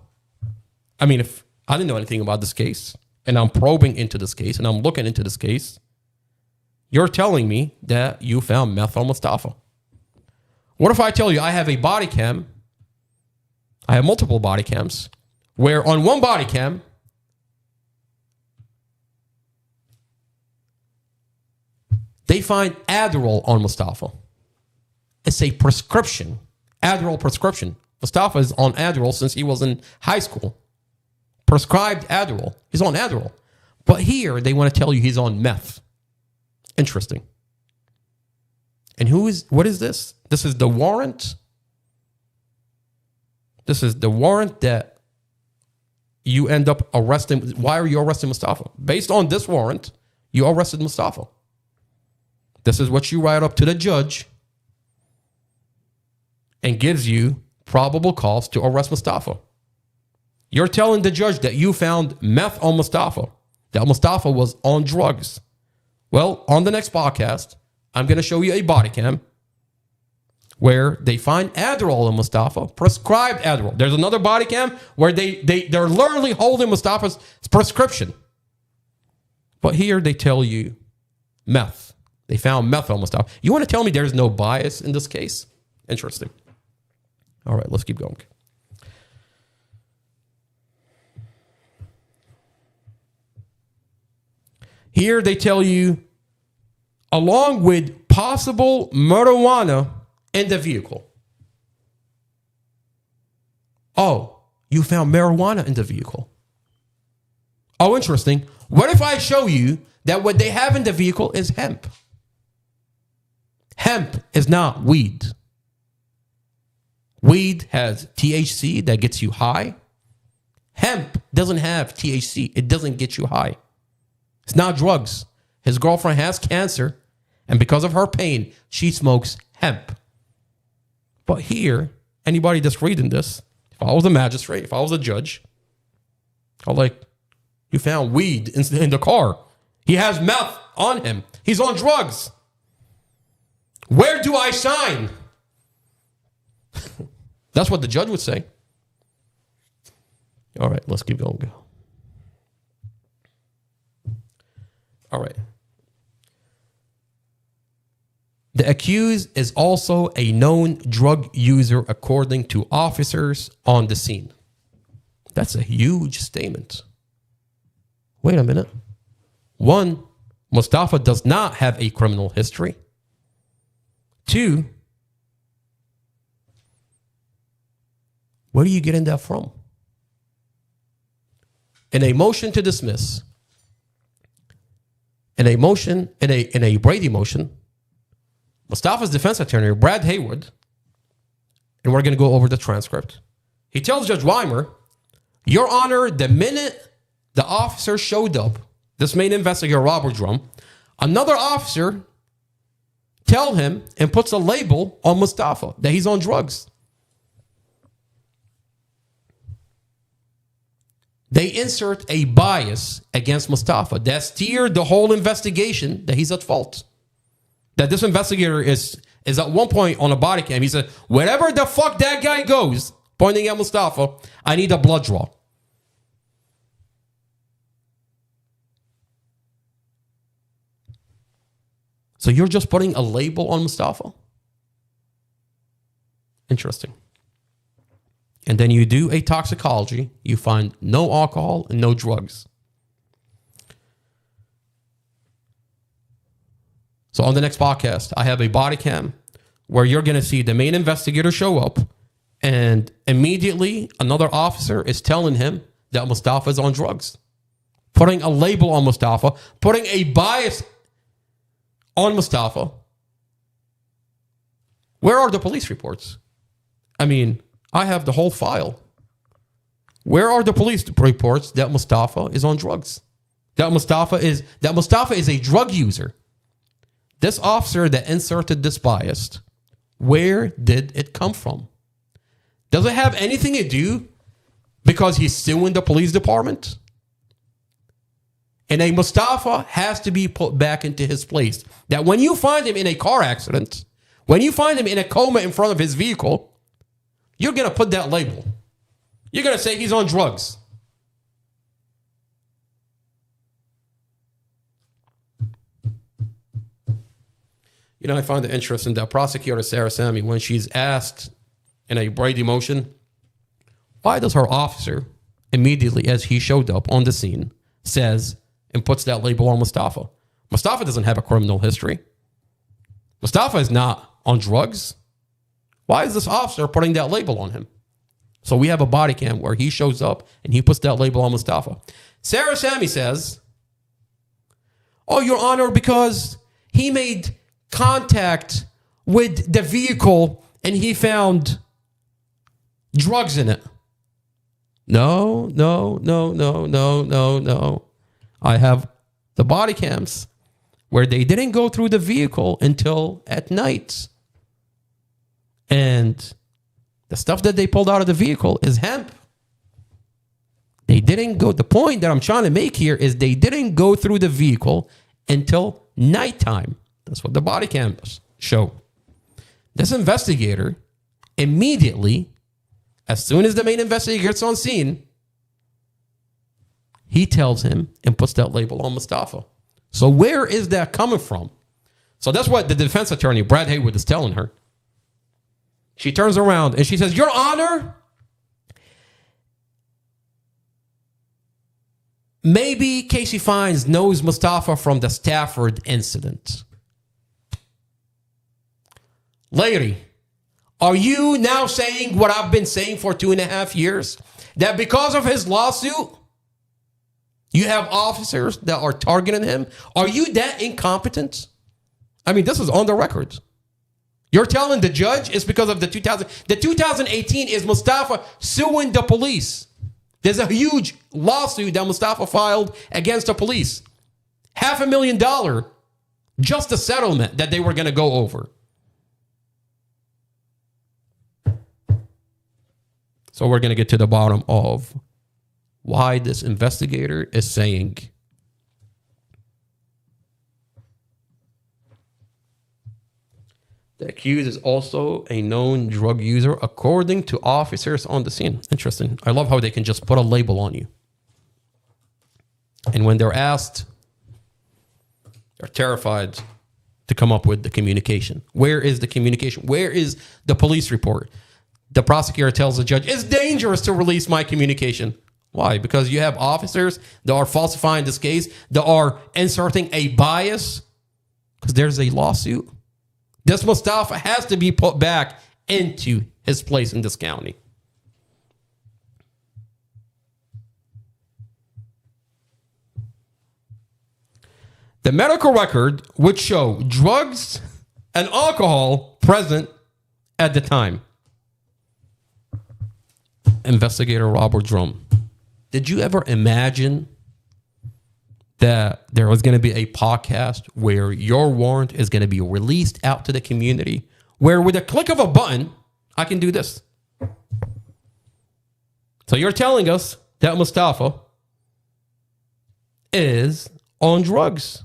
I mean, if I didn't know anything about this case, and I'm probing into this case, and I'm looking into this case, you're telling me that you found meth on Mustafa. What if I tell you I have a body cam? I have multiple body cams, where on one body cam, they find Adderall on Mustafa. It's a prescription. Adderall prescription. Mustafa is on Adderall since he was in high school. Prescribed Adderall. He's on Adderall. But here, they want to tell you he's on meth. Interesting. And what is this? This is the warrant. This is the warrant that you end up arresting. Why are you arresting Mustafa? Based on this warrant, you arrested Mustafa. This is what you write up to the judge and gives you probable cause to arrest Mustafa. You're telling the judge that you found meth on Mustafa, that Mustafa was on drugs. Well, on the next podcast, I'm going to show you a body cam where they find Adderall in Mustafa, prescribed Adderall. There's another body cam where they're literally holding Mustafa's prescription. But here they tell you meth. They found meth on Mustafa. You want to tell me there's no bias in this case? Interesting. All right, let's keep going. Here they tell you, along with possible marijuana in the vehicle. Oh, you found marijuana in the vehicle. Oh, interesting. What if I show you that what they have in the vehicle is hemp? Hemp is not weed. Weed has THC that gets you high. Hemp doesn't have THC. It doesn't get you high. It's not drugs. His girlfriend has cancer, and because of her pain, she smokes hemp. But here, anybody that's reading this, if I was a magistrate, if I was a judge, I'm like, you found weed in the car. He has meth on him. He's on drugs. Where do I sign? That's what the judge would say. All right, let's keep going. All right. The accused is also a known drug user according to officers on the scene. That's a huge statement. Wait a minute. 1, Mustafa does not have a criminal history. 2, where are you getting that from? In a motion to dismiss, in a Brady motion, Mustafa's defense attorney, Brad Hayward, and we're going to go over the transcript. He tells Judge Weimer, Your Honor, the minute the officer showed up, this main investigator, Robert Drum, another officer tell him and puts a label on Mustafa that he's on drugs. They insert a bias against Mustafa that steered the whole investigation that he's at fault. That this investigator is at one point on a body cam. He said, wherever the fuck that guy goes, pointing at Mustafa, I need a blood draw. So you're just putting a label on Mustafa? Interesting. And then you do a toxicology. You find no alcohol and no drugs. So on the next podcast, I have a body cam where you're going to see the main investigator show up, and immediately another officer is telling him that Mustafa is on drugs. Putting a label on Mustafa, putting a bias on Mustafa. Where are the police reports? I mean, I have the whole file. Where are the police reports that Mustafa is on drugs? That Mustafa is a drug user. This officer that inserted this bias, where did it come from? Does it have anything to do because he's suing the police department? And a Mustafa has to be put back into his place. That when you find him in a car accident, when you find him in a coma in front of his vehicle, you're going to put that label. You're going to say he's on drugs. You know, I find it interesting that prosecutor Sarah Sammy, when she's asked in a Brady motion, why does her officer, immediately as he showed up on the scene, says and puts that label on Mustafa? Mustafa doesn't have a criminal history. Mustafa is not on drugs. Why is this officer putting that label on him? So we have a body cam where he shows up and he puts that label on Mustafa. Sarah Sammy says, oh, Your Honor, because he made contact with the vehicle and he found drugs in it. No. I have the body cams where they didn't go through the vehicle until at night. And the stuff that they pulled out of the vehicle is hemp. They didn't go. The point that I'm trying to make here is they didn't go through the vehicle until nighttime. That's what the body cams show. This investigator immediately, as soon as the main investigator gets on scene, he tells him and puts that label on Mustafa. So where is that coming from? So that's what the defense attorney, Brad Haywood, is telling her. She turns around and she says, Your Honor, maybe Casey Fines knows Mustafa from the Stafford incident. Lady, are you now saying what I've been saying for 2.5 years? That because of his lawsuit, you have officers that are targeting him? Are you that incompetent? I mean, this is on the record. You're telling the judge it's because of the 2018 is Mustafa suing the police. There's a huge lawsuit that Mustafa filed against the police. $500,000, just a settlement that they were going to go over. So we're going to get to the bottom of why this investigator is saying the accused is also a known drug user, according to officers on the scene. Interesting. I love how they can just put a label on you. And when they're asked, they're terrified to come up with the communication. Where is the communication? Where is the police report? The prosecutor tells the judge, it's dangerous to release my communication. Why? Because you have officers that are falsifying this case, that are inserting a bias, because there's a lawsuit. This Mustafa has to be put back into his place in this county. The medical record would show drugs and alcohol present at the time. Investigator Robert Drum. Did you ever imagine that there was going to be a podcast where your warrant is going to be released out to the community, where with a click of a button, I can do this? So you're telling us that Mustafa is on drugs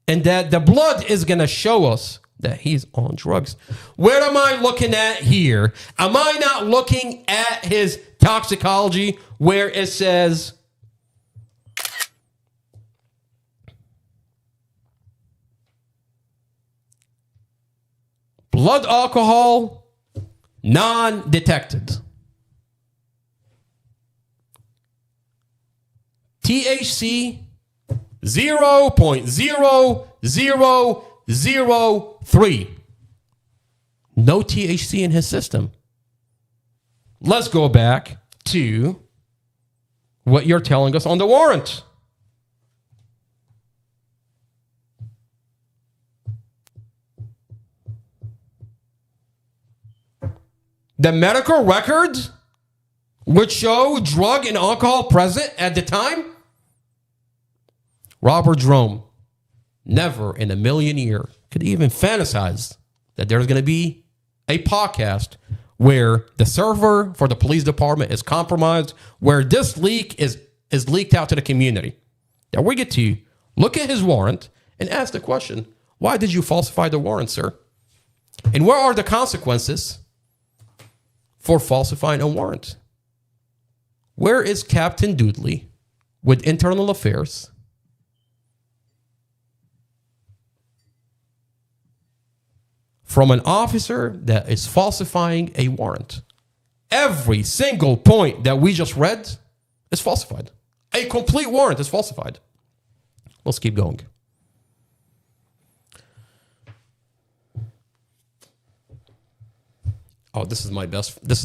and that the blood is going to show us that he's on drugs. What am I looking at here? Am I not looking at his toxicology where it says blood alcohol non-detected? THC 0.0003. No THC in his system. Let's go back to what you're telling us on the warrant. The medical records would show drug and alcohol present at the time. Robert Drum never in a million years could even fantasize that there's going to be a podcast where the server for the police department is compromised, where this leak is leaked out to the community. Now we get to look at his warrant and ask the question, why did you falsify the warrant, sir? And what are the consequences for falsifying a warrant? Where is Captain Doodley with Internal Affairs? From an officer that is falsifying a warrant. Every single point that we just read is falsified. A complete warrant is falsified. Let's keep going. Oh, this is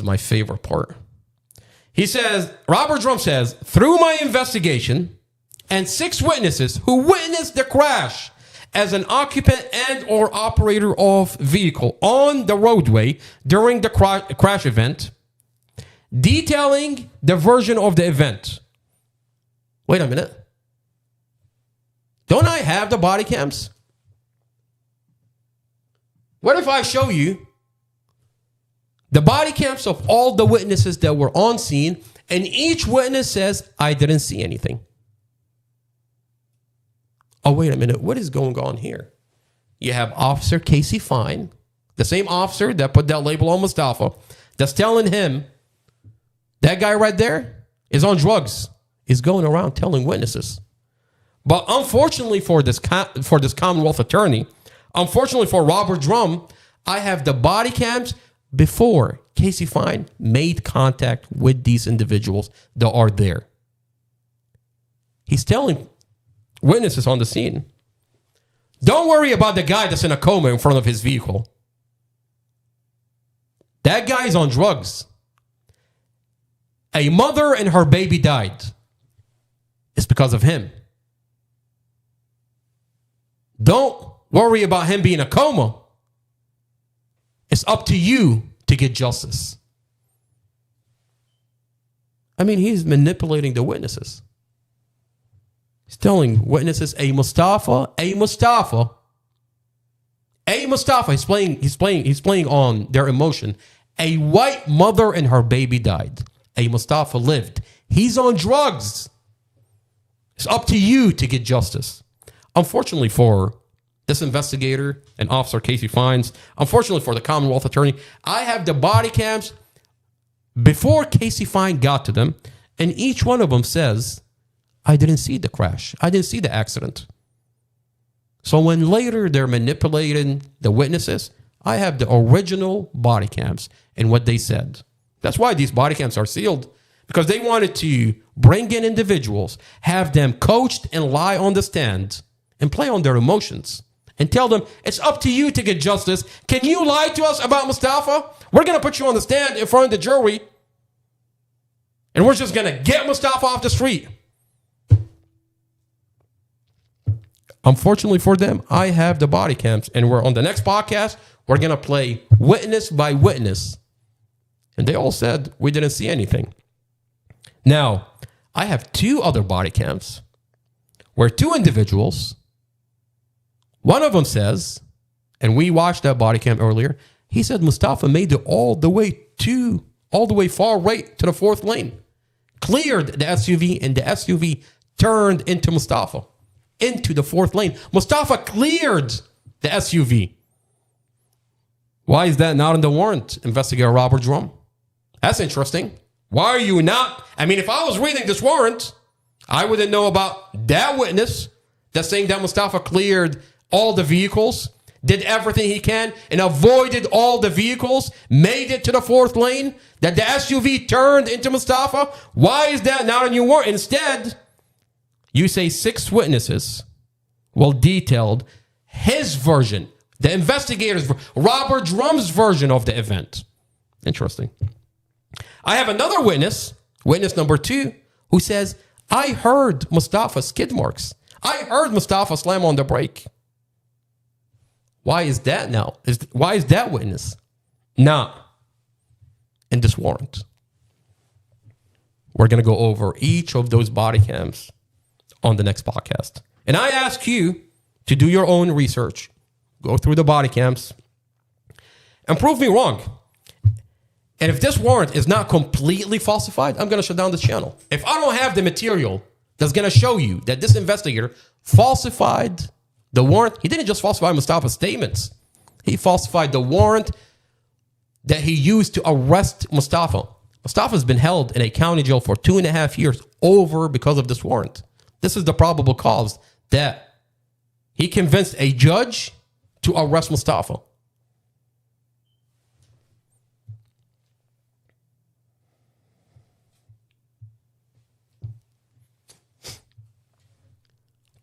my favorite part. He says, Robert Drum says, through my investigation and 6 witnesses who witnessed the crash as an occupant and or operator of vehicle on the roadway during the crash event, detailing the version of the event. Wait a minute. Don't I have the body cams? What if I show you the body cams of all the witnesses that were on scene and each witness says, I didn't see anything? Oh, wait a minute. What is going on here? You have Officer Casey Fine, the same officer that put that label on Mustafa, that's telling him that guy right there is on drugs, is going around telling witnesses. But unfortunately for this Commonwealth attorney, unfortunately for Robert Drum, I have the body cams before Casey Fine made contact with these individuals that are there. He's telling witnesses on the scene, don't worry about the guy that's in a coma in front of his vehicle. That guy is on drugs. A mother and her baby died. It's because of him. Don't worry about him being in a coma. It's up to you to get justice. I mean, he's manipulating the witnesses. He's telling witnesses, Mustafa. He's playing on their emotion. A white mother and her baby died. Mustafa lived. He's on drugs. It's up to you to get justice. Unfortunately for this investigator and Officer Casey Fines, unfortunately for the Commonwealth attorney, I have the body cams before Casey Fine got to them, and each one of them says, I didn't see the crash. I didn't see the accident. So when later they're manipulating the witnesses, I have the original body cams and what they said. That's why these body cams are sealed, because they wanted to bring in individuals, have them coached and lie on the stand and play on their emotions and tell them, it's up to you to get justice. Can you lie to us about Mustafa? We're going to put you on the stand in front of the jury and we're just going to get Mustafa off the street. Unfortunately for them, I have the body cams, and we're on the next podcast. We're going to play witness by witness. And they all said we didn't see anything. Now, I have 2 other body cams where 2 individuals, one of them says, and we watched that body cam earlier, he said Mustafa made it all the way far right to the 4th lane, cleared the SUV, and the SUV turned into Mustafa, into the 4th lane. Mustafa cleared the SUV. Why is that not in the warrant, Investigator Robert Drum? That's interesting. Why are you not? I mean, if I was reading this warrant, I wouldn't know about that witness that's saying that Mustafa cleared all the vehicles, did everything he can, and avoided all the vehicles, made it to the fourth lane, that the SUV turned into Mustafa. Why is that not in your warrant? Instead, you say 6 witnesses detailed his version, the investigator's, Robert Drum's version of the event. Interesting. I have another witness number 2, who says, I heard Mustafa skid marks. I heard Mustafa slam on the brake. Why is that now? Why is that witness not in this warrant? We're going to go over each of those body cams on the next podcast. And I ask you to do your own research. Go through the body cams and prove me wrong. And if this warrant is not completely falsified, I'm going to shut down this channel. If I don't have the material that's going to show you that this investigator falsified the warrant, he didn't just falsify Mustafa's statements. He falsified the warrant that he used to arrest Mustafa. Mustafa's been held in a county jail for 2.5 years because of this warrant. This is the probable cause that he convinced a judge to arrest Mustafa.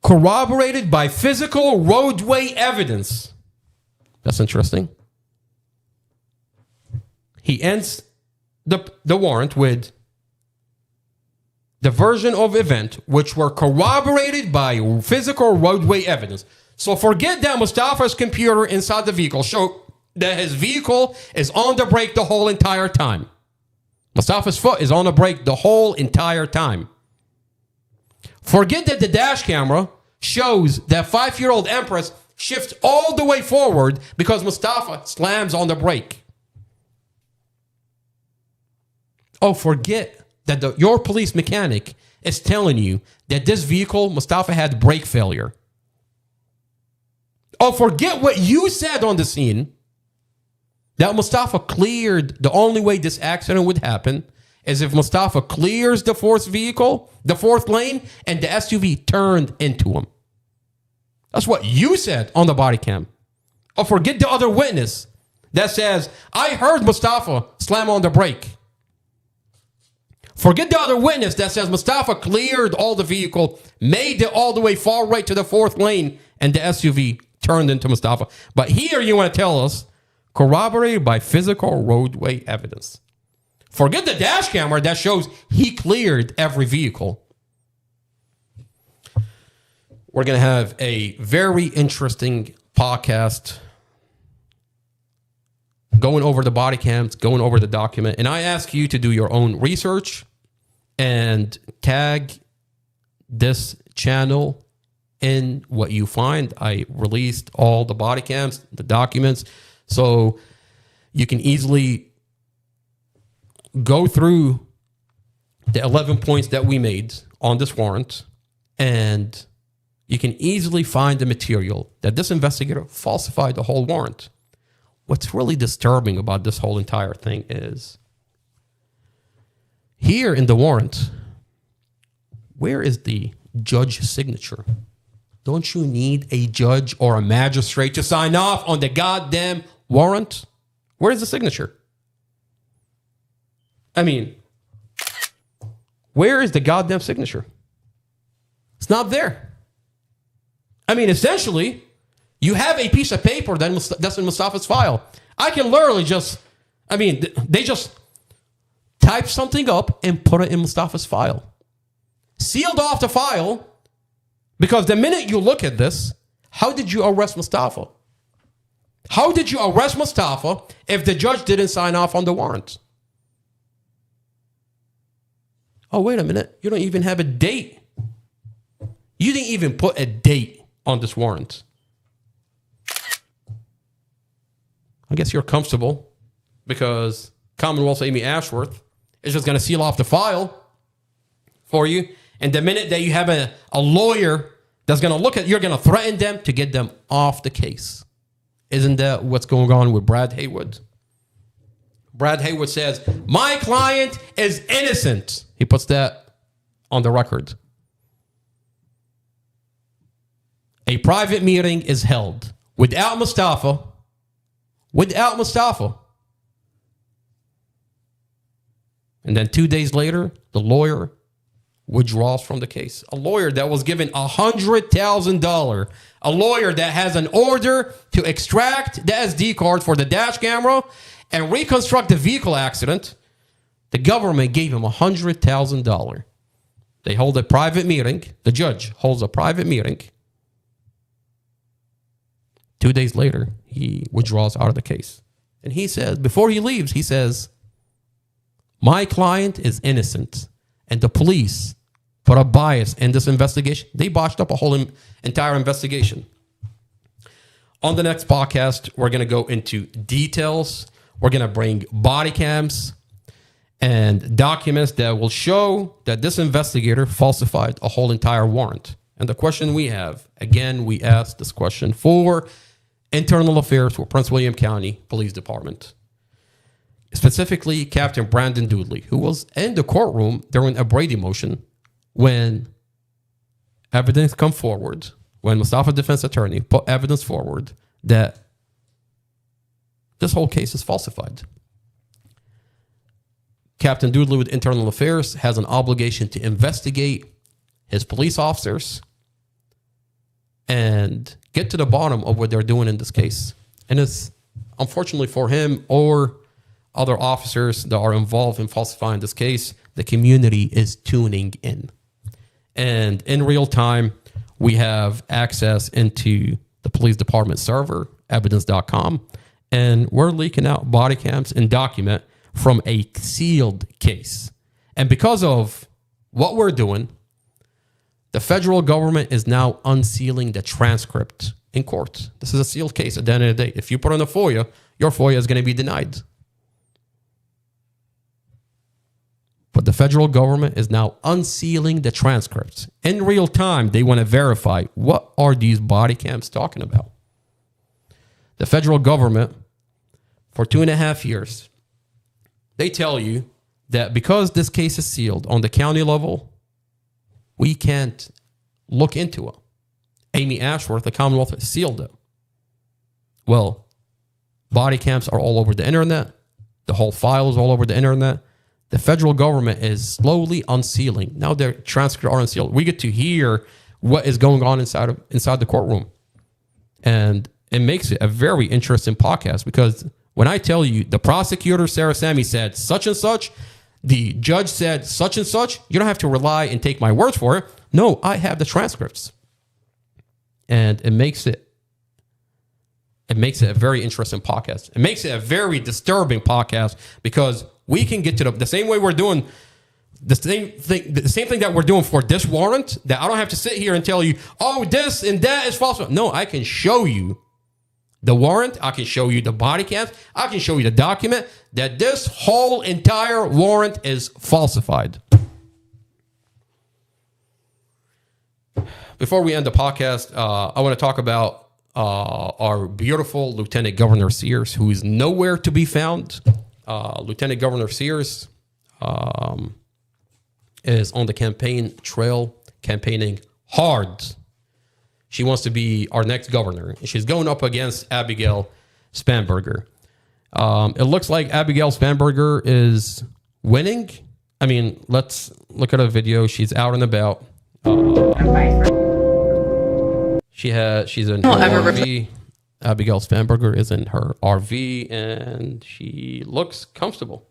Corroborated by physical roadway evidence. That's interesting. He ends the warrant with the version of event which were corroborated by physical roadway evidence. So forget that Mustafa's computer inside the vehicle showed that his vehicle is on the brake the whole entire time. Mustafa's foot is on the brake the whole entire time. Forget that the dash camera shows that 5-year-old Empress shifts all the way forward because Mustafa slams on the brake. Oh, forget that your police mechanic is telling you that this vehicle, Mustafa had brake failure. Oh, forget what you said on the scene, that Mustafa cleared. The only way this accident would happen is if Mustafa clears the fourth lane, and the SUV turned into him. That's what you said on the body cam. Or forget the other witness that says, I heard Mustafa slam on the brake. Forget the other witness that says Mustafa cleared all the vehicle, made it all the way far right to the fourth lane, and the SUV turned into Mustafa. But here you want to tell us, corroborated by physical roadway evidence. Forget the dash camera that shows he cleared every vehicle. We're going to have a very interesting podcast going over the body cams, going over the document. And I ask you to do your own research and tag this channel in what you find. I released all the body cams, the documents, so you can easily go through the 11 points that we made on this warrant, and you can easily find the material that this investigator falsified the whole warrant. What's really disturbing about this whole entire thing is here in the warrant, where is the judge's signature? Don't you need a judge or a magistrate to sign off on the goddamn warrant? Where's the signature? I mean, where is the goddamn signature? It's not there. I mean, essentially, you have a piece of paper that's in Mustafa's file. I can literally they just type something up and put it in Mustafa's file. Sealed off the file, because the minute you look at this, how did you arrest Mustafa? How did you arrest Mustafa if the judge didn't sign off on the warrant? Oh, wait a minute. You don't even have a date. You didn't even put a date on this warrant. I guess you're comfortable because Commonwealth Amy Ashworth is just going to seal off the file for you. And the minute that you have a lawyer that's going to look at, you're going to threaten them to get them off the case. Isn't that what's going on with Brad Haywood? Brad Haywood says, my client is innocent. He puts that on the record. A private meeting is held without Mustafa. Without Mustafa. And then 2 days later, the lawyer withdraws from the case. A lawyer that was given $100,000. A lawyer that has an order to extract the SD card for the dash camera and reconstruct the vehicle accident. The government gave him $100,000. They hold a private meeting. The judge holds a private meeting. 2 days later, he withdraws out of the case. And he says, before he leaves, he says, my client is innocent. And the police put a bias in this investigation. They botched up a whole entire investigation. On the next podcast, we're going to go into details. We're going to bring body cams and documents that will show that this investigator falsified a whole entire warrant. And the question we have, again, we asked this question for Internal Affairs for Prince William County Police Department. Specifically, Captain Brandon Doodley, who was in the courtroom during a Brady motion when evidence come forward, when Mustafa defense attorney put evidence forward that this whole case is falsified. Captain Doodley with Internal Affairs has an obligation to investigate his police officers and get to the bottom of what they're doing in this case. And it's unfortunately for him or other officers that are involved in falsifying this case, the community is tuning in. And in real time, we have access into the police department server, evidence.com, and we're leaking out body cams and document from a sealed case. And because of what we're doing, the federal government is now unsealing the transcript in court. This is a sealed case at the end of the day. If you put on a FOIA, your FOIA is going to be denied. But the federal government is now unsealing the transcripts. In real time, they want to verify what are these body cams talking about. The federal government, for 2.5 years, they tell you that because this case is sealed on the county level, we can't look into it. Amy Ashworth, the Commonwealth, sealed it. Well, body cams are all over the internet. The whole file is all over the internet. The federal government is slowly unsealing. Now their transcripts are unsealed. We get to hear what is going on inside the courtroom. And it makes it a very interesting podcast because when I tell you the prosecutor, Sarah Sammy, said such and such, the judge said such and such, you don't have to rely and take my word for it. No, I have the transcripts. And it makes it a very interesting podcast. It makes it a very disturbing podcast because we can get to the same way we're doing the same thing that we're doing for this warrant, that I don't have to sit here and tell you, oh, this and that is false. No, I can show you the warrant. I can show you the body cams. I can show you the document that this whole entire warrant is falsified. Before we end the podcast, I want to talk about our beautiful Lieutenant Governor Sears, who is nowhere to be found. Lieutenant Governor Sears is on the campaign trail, campaigning hard. She wants to be our next governor. She's going up against Abigail Spanberger. It looks like Abigail Spanberger is winning. I mean, let's look at a video. She's out and about. She's in her RV. Abigail Spanberger is in her RV and she looks comfortable.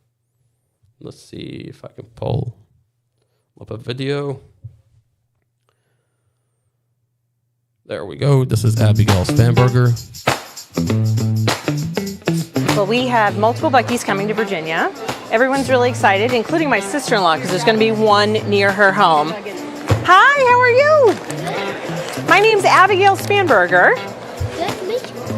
Let's see if I can pull up a video. There we go. This is Abigail Spanberger. Well, we have multiple Buc-ee's coming to Virginia. Everyone's really excited, including my sister-in-law, because there's going to be one near her home. Hi, how are you? My name's Abigail Spanberger.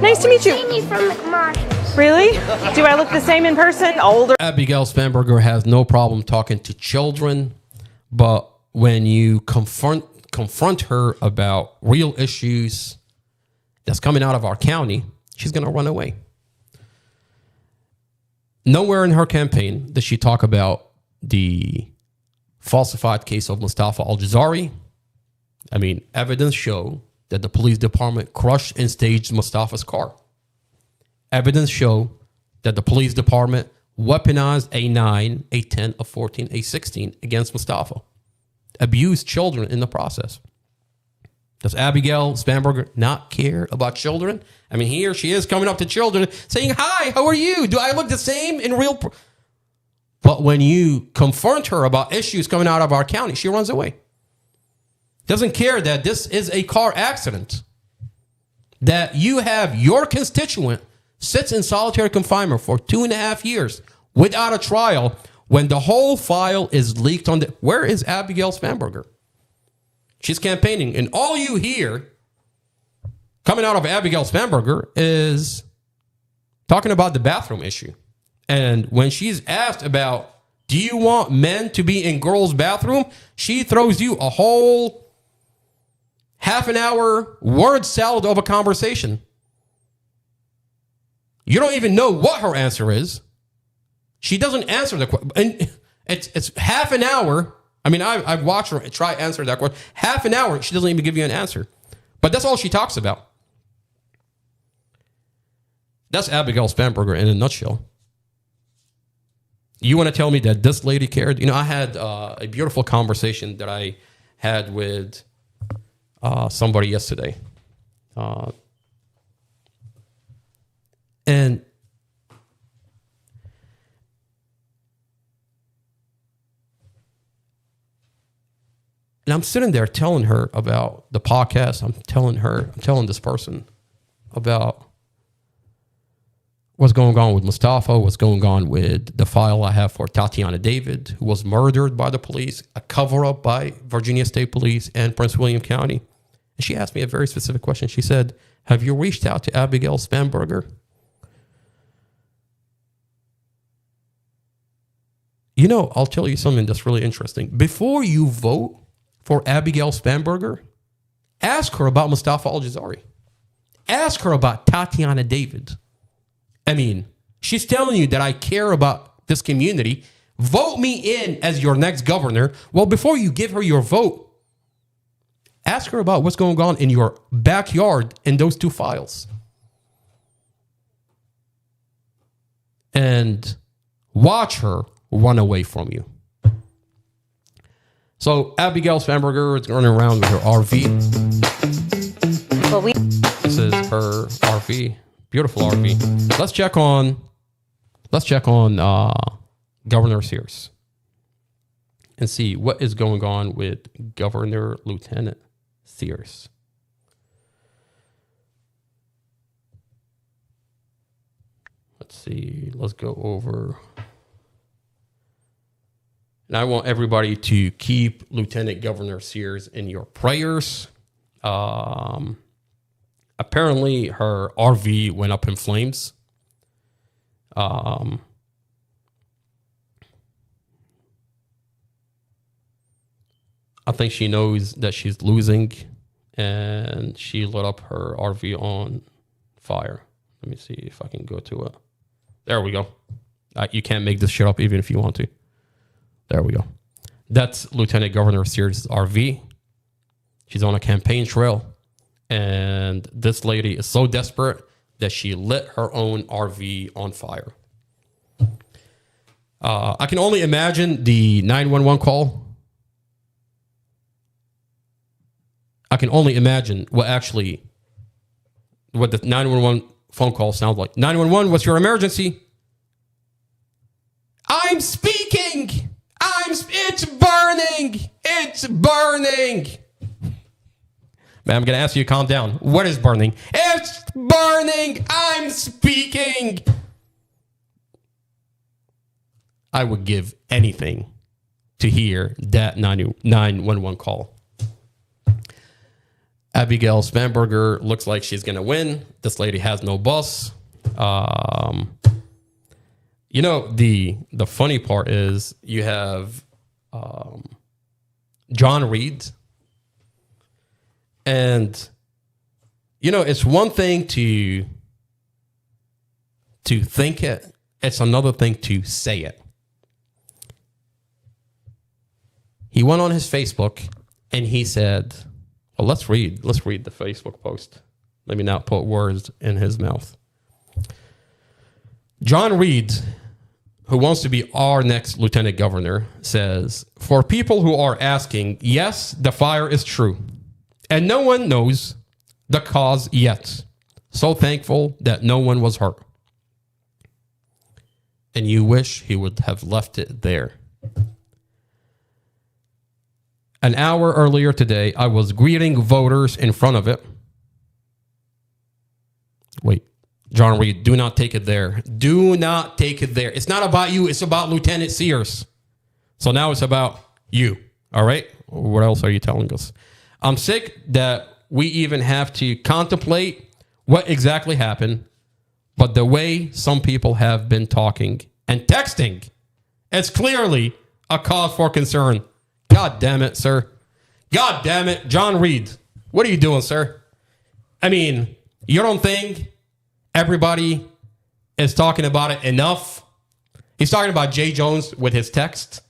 Nice to meet you. I've seen you from the commercials. Really? Do I look the same in person? Older? Abigail Spanberger has no problem talking to children, but when you confront her about real issues that's coming out of our county, she's going to run away. Nowhere in her campaign does she talk about the falsified case of Mustafa Aljazairi. I mean, evidence show that the police department crushed and staged Mustafa's car. Evidence show that the police department weaponized a 9, a 10, a 14, a 16 against Mustafa. Abused children in the process. Does Abigail Spanberger not care about children? I mean, here she is coming up to children saying, hi, how are you? Do I look the same in real? But when you confront her about issues coming out of our county, she runs away. Doesn't care that this is a car accident. That you have your constituent sits in solitary confinement for 2.5 years without a trial when the whole file is leaked on the... Where is Abigail Spanberger? She's campaigning, and all you hear coming out of Abigail Spanberger is talking about the bathroom issue. And when she's asked about, do you want men to be in girls' bathroom? She throws you a whole half an hour word salad of a conversation. You don't even know what her answer is. She doesn't answer the question. And it's half an hour. I mean, I've watched her try to answer that question. Half an hour, she doesn't even give you an answer. But that's all she talks about. That's Abigail Spanberger in a nutshell. You want to tell me that this lady cared? You know, I had a beautiful conversation that I had with somebody yesterday. And I'm sitting there telling her about the podcast. I'm telling this person about what's going on with Mustafa, what's going on with the file I have for Tatiana David, who was murdered by the police, a cover-up by Virginia State Police and Prince William County. And she asked me a very specific question. She said, have you reached out to Abigail Spanberger? You know, I'll tell you something that's really interesting. Before you vote for Abigail Spanberger, ask her about Mustafa Aljazairi. Ask her about Tatiana David. I mean, she's telling you that I care about this community. Vote me in as your next governor. Well, before you give her your vote, ask her about what's going on in your backyard in those two files. And watch her run away from you. So Abigail Spanberger is running around with her RV. Well, This is her RV. Beautiful RV. Let's check on Governor Sears and see what is going on with Governor Lieutenant Sears. Let's see. Let's go over. And I want everybody to keep Lieutenant Governor Sears in your prayers. Apparently, her RV went up in flames. I think she knows that she's losing, and she lit up her RV on fire. Let me see if I can go to it. There we go. You can't make this shit up even if you want to. There we go. That's Lieutenant Governor Sears' RV. She's on a campaign trail. And this lady is so desperate that she lit her own RV on fire. I can only imagine the 911 call. I can only imagine what the 911 phone call sounds like. 911, what's your emergency? I'm speaking. It's burning. It's burning. Man, I'm going to ask you to calm down. What is burning? It's burning. I'm speaking. I would give anything to hear that 911 call. Abigail Spanberger looks like she's going to win. This lady has no bus. You know, the funny part is you have John Reed. And, you know, it's one thing to to think it. It's another thing to say it. He went on his Facebook and he said, well, let's read the Facebook post. Let me not put words in his mouth. John Reed, who wants to be our next lieutenant governor, says, for people who are asking, yes, the fire is true. And no one knows the cause yet. So thankful that no one was hurt. And you wish he would have left it there. An hour earlier today, I was greeting voters in front of it. Wait, John Reed, do not take it there. Do not take it there. It's not about you. It's about Lieutenant Sears. So now it's about you. All right? What else are you telling us? I'm sick that we even have to contemplate what exactly happened, but the way some people have been talking and texting, it's clearly a cause for concern. God damn it, sir. God damn it. John Reed, what are you doing, sir? I mean, you don't think everybody is talking about it enough? He's talking about Jay Jones with his text.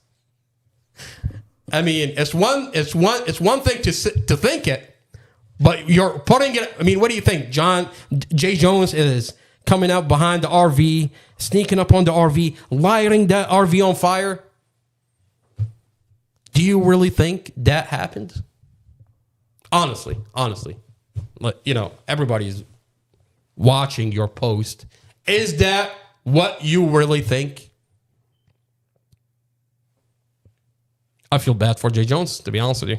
I mean, it's one thing to think it, but you're putting it. I mean, what do you think? Jay Jones is coming out behind the RV, sneaking up on the RV, lighting that RV on fire. Do you really think that happened? Honestly, you know, everybody's watching your post. Is that what you really think? I feel bad for Jay Jones, to be honest with you.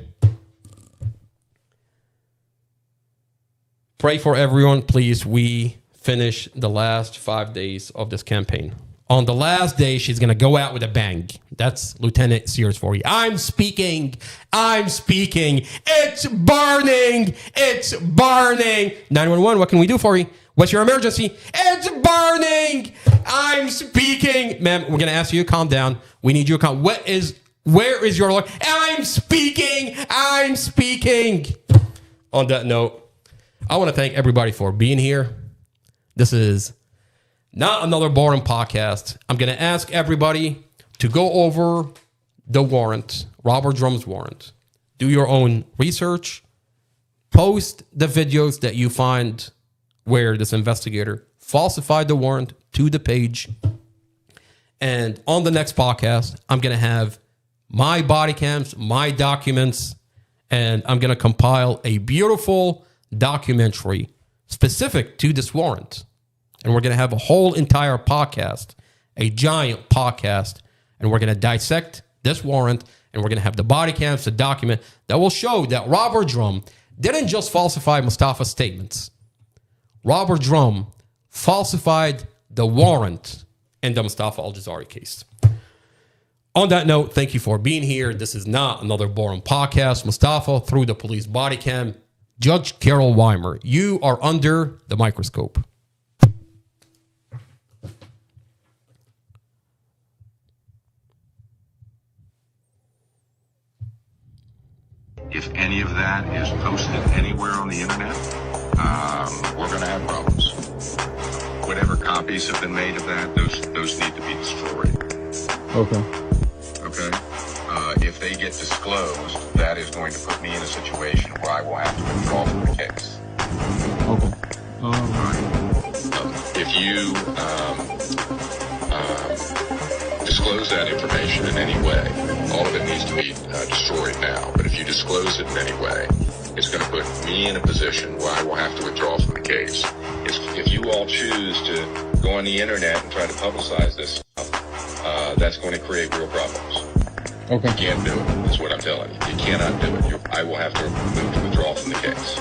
Pray for everyone, please. We finish the last 5 days of this campaign. On the last day, she's going to go out with a bang. That's Lieutenant Sears for you. I'm speaking. It's burning. 911, what can we do for you? What's your emergency? It's burning. I'm speaking. Ma'am, we're going to ask you to calm down. We need you to calm. Where is your alarm? I'm speaking. On that note, I want to thank everybody for being here. This is not another boring podcast. I'm going to ask everybody to go over the warrant, Robert Drum's warrant. Do your own research. Post the videos that you find where this investigator falsified the warrant to the page. And on the next podcast, I'm going to have my body cams, my documents, and I'm going to compile a beautiful documentary specific to this warrant. And we're going to have a whole entire podcast, a giant podcast, and we're going to dissect this warrant, and we're going to have the body cams, the document that will show that Robert Drum didn't just falsify Mustafa's statements. Robert Drum falsified the warrant in the Mustafa Aljazairi case. On that note, thank you for being here. This is not another boring podcast. Mustafa through the police body cam. Judge Carol Weimer, you are under the microscope. If any of that is posted anywhere on the internet, we're going to have problems. Whatever copies have been made of that, those need to be destroyed. Okay. If they get disclosed, that is going to put me in a situation where I will have to withdraw from the case. Okay. If you disclose that information in any way, all of it needs to be destroyed now. But if you disclose it in any way, it's going to put me in a position where I will have to withdraw from the case. If you all choose to go on the internet and try to publicize this stuff, that's going to create real problems. Okay. You can't do it, is what I'm telling you. You cannot do it. I will have to move to withdraw from the case.